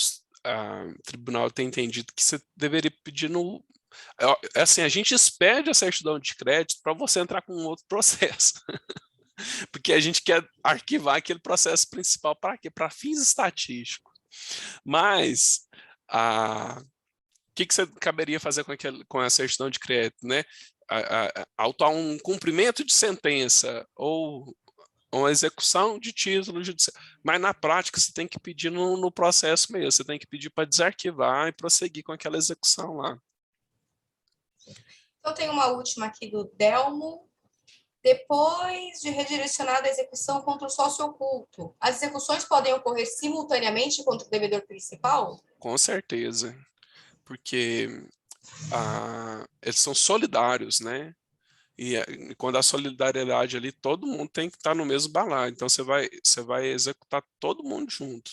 tribunal tem entendido que você deveria pedir no... Assim, a gente expede a certidão de crédito para você entrar com um outro processo. Porque a gente quer arquivar aquele processo principal para quê? Para fins estatísticos. Mas, o que você caberia fazer com a certidão de crédito, né? Autuar um cumprimento de sentença ou uma execução de título judicial. Mas na prática você tem que pedir no processo mesmo, você tem que pedir para desarquivar e prosseguir com aquela execução lá. Então tem uma última aqui do Delmo. Depois de redirecionada a execução contra o sócio oculto, as execuções podem ocorrer simultaneamente contra o devedor principal? Com certeza, porque eles são solidários, né? E quando a solidariedade ali, todo mundo tem que estar no mesmo balaio. Então, você vai executar todo mundo junto.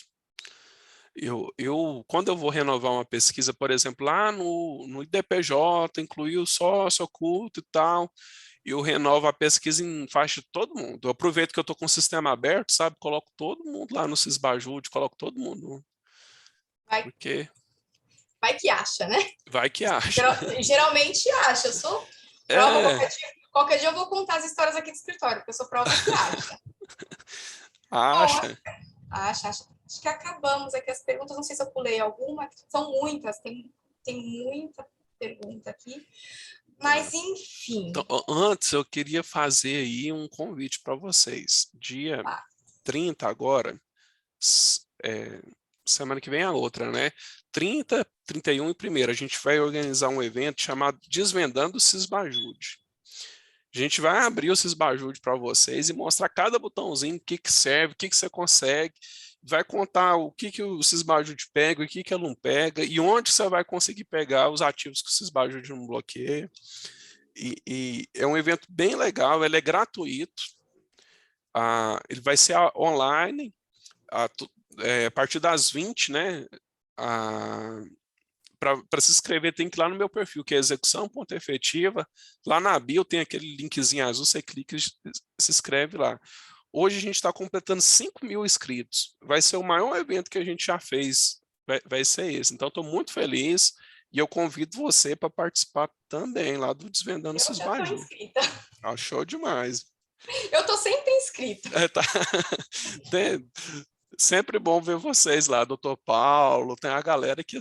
Quando eu vou renovar uma pesquisa, por exemplo, lá no IDPJ, incluir o sócio oculto e tal, eu renovo a pesquisa em faixa de todo mundo. Eu aproveito que eu estou com o sistema aberto, sabe? Coloco todo mundo lá no Sisbajude, coloco todo mundo. Vai que acha, né? Vai que acha. Geralmente acha. Eu sou prova qualquer dia eu vou contar as histórias aqui do escritório, porque eu sou prova que acha. Acha. Bom, acha. Acho que acabamos aqui as perguntas. Não sei se eu pulei alguma. São muitas. Tem muita pergunta aqui. Mas, enfim. Então, antes, eu queria fazer aí um convite para vocês. Dia 30 agora, semana que vem é a outra, né? 30, 31 e 1º, a gente vai organizar um evento chamado Desvendando o Sisbajude. A gente vai abrir o Sisbajude para vocês e mostrar cada botãozinho, o que serve, o que você consegue. Vai contar o que o Sisbajude pega, o que ele não pega, e onde você vai conseguir pegar os ativos que o Sisbajude não bloqueia. E é um evento bem legal, ele é gratuito, ele vai ser online, a partir das 20, né? Para se inscrever tem que ir lá no meu perfil, que é execução.efetiva. Lá na bio tem aquele linkzinho azul, você clica e se inscreve lá. Hoje a gente está completando 5.000 inscritos. Vai ser o maior evento que a gente já fez vai ser esse. Então, estou muito feliz e eu convido você para participar também lá do Desvendando Eu já estou Cismagia. inscrita. Show demais. Eu estou sempre inscrita. Tá. Sempre bom ver vocês lá, doutor Paulo, tem a galera que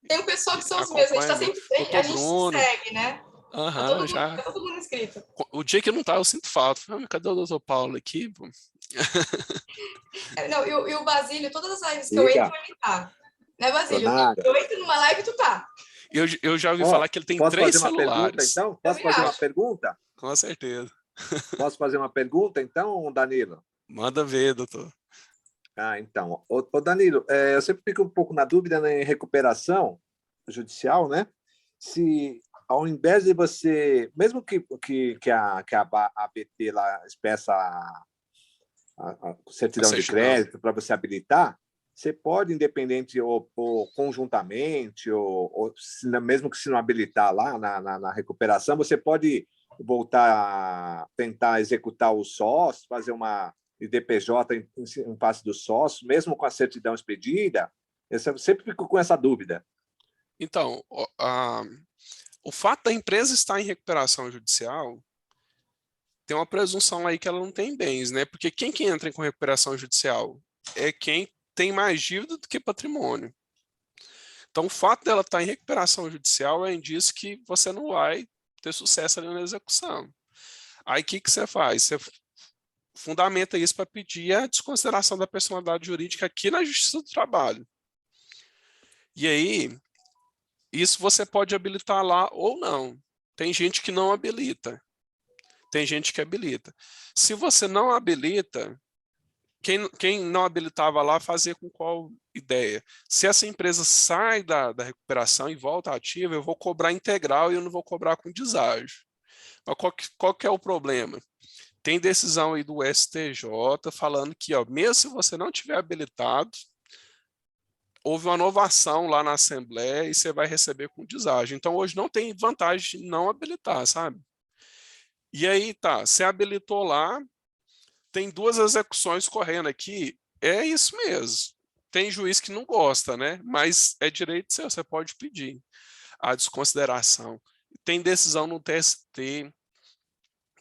Tem um pessoal que são os mesmos, acompanha muito. a Doutor gente se Bruno. segue, né? Aham, já. Tá todo mundo inscrito. O dia que não tá, eu sinto falta. Cadê o doutor Paulo aqui? Pô? Não, e o Basílio, todas as lives que eu entro, ele tá. Né, Basílio? Eu entro numa live e tu tá. Eu já ouvi falar que ele tem 3 fazer uma celulares. Pergunta, então? Posso fazer uma pergunta? Com certeza. Posso fazer uma pergunta, então, Danilo? Manda ver, doutor. Então. Ô Danilo, eu sempre fico um pouco na dúvida em recuperação judicial, né? Se, ao invés de você... Mesmo que a ABT lá expressa a certidão de crédito para você habilitar, você pode, independente ou conjuntamente, mesmo que se não habilitar lá na recuperação, você pode voltar a tentar executar o sócio, fazer uma IDPJ em face do sócio, mesmo com a certidão expedida. Eu sempre fico com essa dúvida. Então, o fato da empresa estar em recuperação judicial tem uma presunção aí que ela não tem bens, né? Porque quem que entra com recuperação judicial é quem tem mais dívida do que patrimônio. Então, o fato dela estar em recuperação judicial é indício que você não vai ter sucesso ali na execução. Aí, o que você faz? Você fundamenta isso para pedir a desconsideração da personalidade jurídica aqui na Justiça do Trabalho. E aí, isso você pode habilitar lá ou não. Tem gente que não habilita. Tem gente que habilita. Se você não habilita, quem não habilitava lá fazia com qual ideia? Se essa empresa sai da recuperação e volta ativa, eu vou cobrar integral e eu não vou cobrar com deságio. Mas qual que é o problema? Tem decisão aí do STJ falando que, mesmo se você não tiver habilitado, houve uma inovação lá na Assembleia e você vai receber com deságio. Então, hoje não tem vantagem de não habilitar, sabe? E aí, tá, você habilitou lá, tem 2 execuções correndo aqui, é isso mesmo. Tem juiz que não gosta, né? Mas é direito seu, você pode pedir a desconsideração. Tem decisão no TST,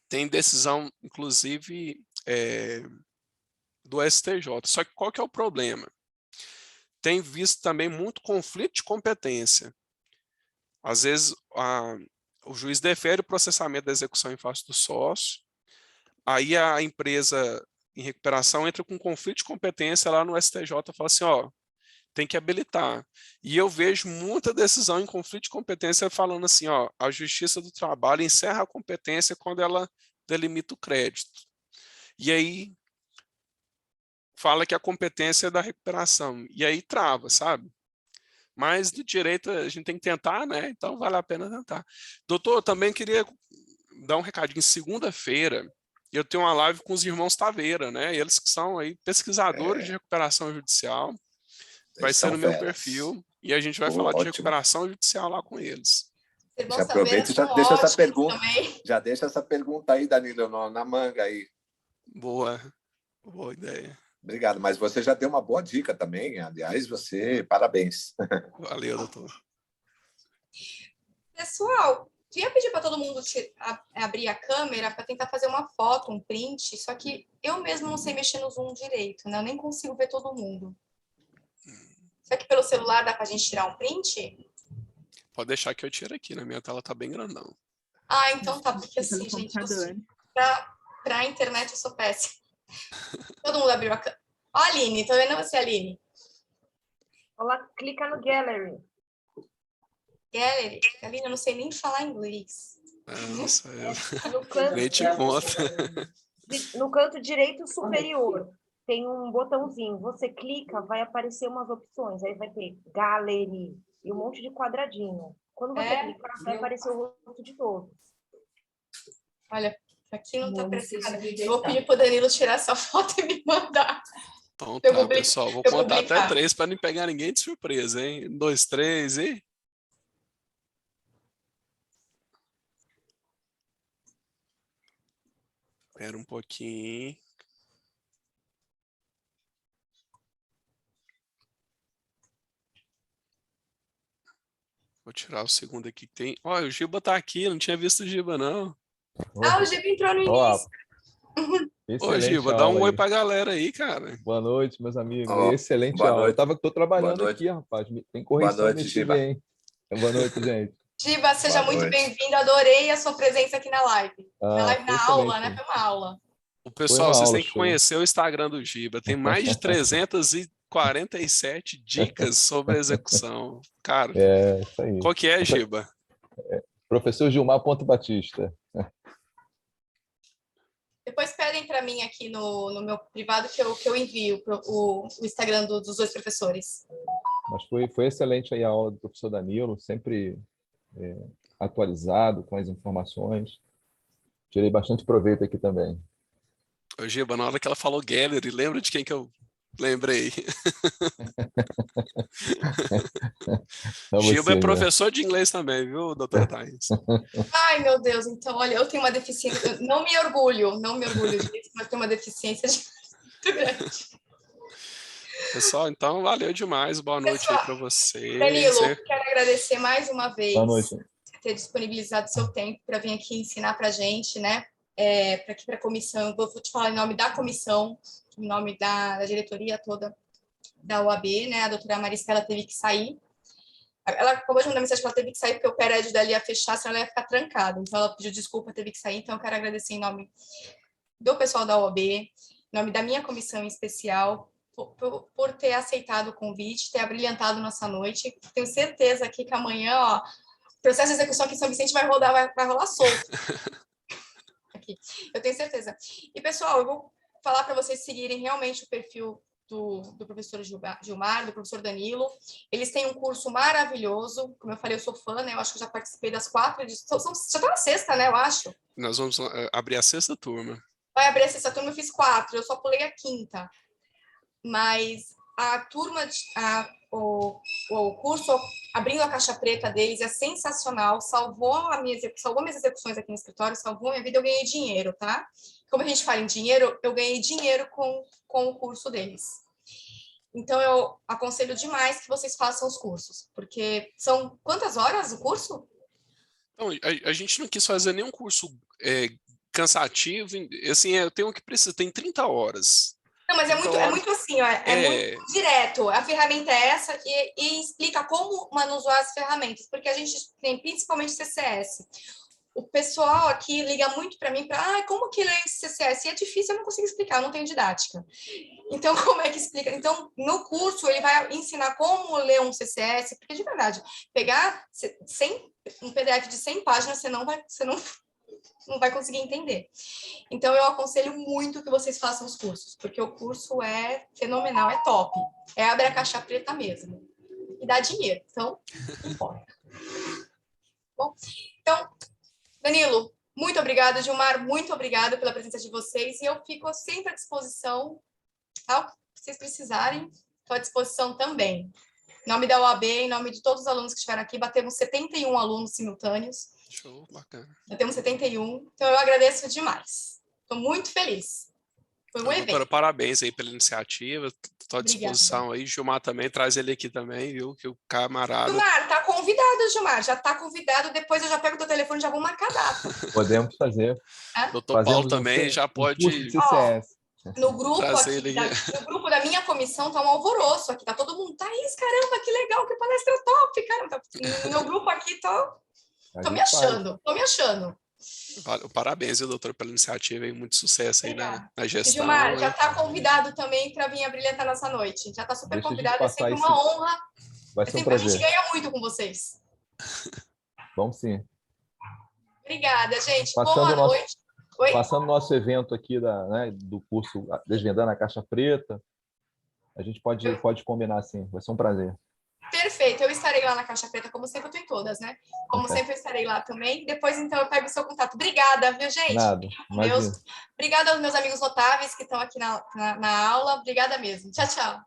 tem decisão, inclusive, do STJ. Só que qual que é o problema? Tem visto também muito conflito de competência. Às vezes, o juiz defere o processamento da execução em face do sócio, aí a empresa em recuperação entra com conflito de competência lá no STJ e fala assim, tem que habilitar. E eu vejo muita decisão em conflito de competência falando assim, a Justiça do Trabalho encerra a competência quando ela delimita o crédito. E aí fala que a competência é da recuperação. E aí trava, sabe? Mas do direito a gente tem que tentar, né? Então vale a pena tentar. Doutor, eu também queria dar um recadinho. Segunda-feira eu tenho uma live com os irmãos Taveira, né? Eles que são aí pesquisadores de recuperação judicial. Vai ser no meu perfil e a gente vai falar de recuperação judicial lá com eles. Já aproveita e já deixa essa pergunta. Já deixa essa pergunta aí, Danilo, na manga aí. Boa ideia. Obrigado, mas você já deu uma boa dica também. Aliás, parabéns. Valeu, doutor. Pessoal, queria pedir para todo mundo abrir a câmera para tentar fazer uma foto, um print, só que eu mesmo não sei mexer no Zoom direito, né? Eu nem consigo ver todo mundo. Será que pelo celular dá para a gente tirar um print? Pode deixar que eu tiro aqui, na minha tela tá bem grandão. Então tá, porque assim, gente, para a internet eu sou péssima. Todo mundo abriu a câmera. Ó, Aline, tô vendo você, Aline. Olá, clica no Gallery. Gallery? Aline, eu não sei nem falar inglês. Nossa, Nem te conta. No canto direito superior tem um botãozinho. Você clica, vai aparecer umas opções. Aí vai ter Gallery e um monte de quadradinho. Quando você clicar, vai aparecer o rosto de todos. Olha, aqui não tá aparecendo. Eu vou pedir pro Danilo tirar essa foto e me mandar. Então tá, pessoal. Vou contar até 3 para não pegar ninguém de surpresa, hein? 1, 2, 3 e... Espera um pouquinho. Vou tirar o segundo aqui que tem. Olha, o Giba tá aqui, eu não tinha visto o Giba, não. Ah, o Giba entrou no Ó, início. Ô, excelente Giba, dá um aula oi aí. pra galera aí, cara. Boa noite, meus amigos. Ó, Excelente boa aula. noite. Tô Boa trabalhando noite. aqui, rapaz. Tem Boa correção noite, nesse Giba. hein? Boa noite, gente. Giba, seja Boa muito noite. bem-vindo. Adorei a sua presença aqui na live. Na Ah, live, foi na aula, excelente. né? Foi uma aula. O Foi pessoal, uma vocês aula têm que show. conhecer o Instagram do Giba. Tem mais de 347 dicas sobre a execução. Cara, É, isso aí. qual que é, Giba? Professor Gilmar Ponto Batista. Depois pedem para mim aqui no meu privado que eu envio o Instagram dos dois professores. Mas foi excelente aí a aula do professor Danilo, sempre atualizado com as informações. Tirei bastante proveito aqui também. Ô, Giba, na hora que ela falou Gallery, lembra de quem que eu lembrei? Giba é Você, né? professor de inglês também, viu, doutora Thaís? Ai, meu Deus, então, olha, eu tenho uma deficiência, eu não me orgulho disso, mas tenho uma deficiência muito grande. Pessoal, então valeu demais. Boa noite aí para vocês. Danilo, quero agradecer mais uma vez Boa noite. por ter disponibilizado seu tempo para vir aqui ensinar para a gente, né? Para a comissão, eu vou te falar em nome da comissão, em nome da diretoria toda da UAB, né? A doutora Maristela teve que sair. Ela acabou de mandar mensagem que ela teve que sair porque o prédio dali ia fechar, senão ela ia ficar trancada. Então, ela pediu desculpa, teve que sair. Então, eu quero agradecer em nome do pessoal da UAB, em nome da minha comissão em especial, por ter aceitado o convite, ter abrilhantado nossa noite. Tenho certeza aqui que amanhã, ó, o processo de execução aqui em São Vicente vai rolar solto. Aqui. Eu tenho certeza. E, pessoal, eu vou falar para vocês seguirem realmente o perfil do professor Gilmar, do professor Danilo. Eles têm um curso maravilhoso. Como eu falei, eu sou fã, né? Eu acho que eu já participei das 4 edições. Já está na 6ª, né? Eu acho. Nós vamos abrir a 6ª turma. Vai abrir a 6ª turma, eu fiz 4. Eu só pulei a 5ª. Mas a turma, o curso Abrindo a Caixa Preta deles é sensacional. Salvou minhas execuções aqui no escritório, salvou minha vida. Eu ganhei dinheiro, tá? Como a gente fala em dinheiro, eu ganhei dinheiro com o curso deles. Então, eu aconselho demais que vocês façam os cursos, porque são quantas horas o curso? Então, a gente não quis fazer nenhum curso cansativo. Assim, eu tenho que precisa, tem 30 horas. Não, mas é muito assim, ó, muito direto. A ferramenta é essa e explica como manusear as ferramentas, porque a gente tem principalmente CCS. O pessoal aqui liga muito para mim para como que lê esse CCS? E é difícil, eu não consigo explicar, eu não tenho didática. Então, como é que explica? Então, no curso, ele vai ensinar como ler um CCS, porque, de verdade, pegar um PDF de 100 páginas, você não vai conseguir entender. Então, eu aconselho muito que vocês façam os cursos, porque o curso é fenomenal, é top. É abre a caixa preta mesmo. E dá dinheiro, então, não importa. Bom, então... Danilo, muito obrigada. Gilmar, muito obrigada pela presença de vocês. E eu fico sempre à disposição, ao que vocês precisarem, estou à disposição também. Em nome da UAB, em nome de todos os alunos que estiveram aqui, batemos 71 alunos simultâneos. Show, bacana. Batemos 71, então eu agradeço demais. Estou muito feliz. Foi um evento. Parabéns aí pela iniciativa. Estou à disposição aí. Gilmar também, traz ele aqui também, viu? Que o camarada... Gilmar, tá convidado, Gilmar. Já tá convidado. Depois eu já pego o teu telefone e já vou marcar a data. Podemos fazer. Doutor Paulo também já pode... curso de CCS. No grupo aqui, no grupo da minha comissão tá um alvoroço aqui, tá todo mundo, Thaís, caramba, que legal, que palestra top, caramba. No meu grupo aqui, tô me achando. Parabéns, viu, doutor, pela iniciativa e muito sucesso aí na gestão. Gilmar, já está convidado também para vir abrilhantar nossa noite. Já está super convidado, é sempre uma honra. Vai ser um prazer. A gente ganha muito com vocês. Vamos sim. Obrigada, gente. Boa noite. Oi? Passando nosso evento aqui do curso Desvendando a Caixa Preta, a gente pode combinar assim, vai ser um prazer. Perfeito, eu estarei lá na Caixa Preta, como sempre, eu estou em todas, né? Como sempre, eu estarei lá também. Depois, então, eu pego o seu contato. Obrigada, viu, gente? Nada, Obrigada aos meus amigos notáveis que estão aqui na aula. Obrigada mesmo. Tchau, tchau.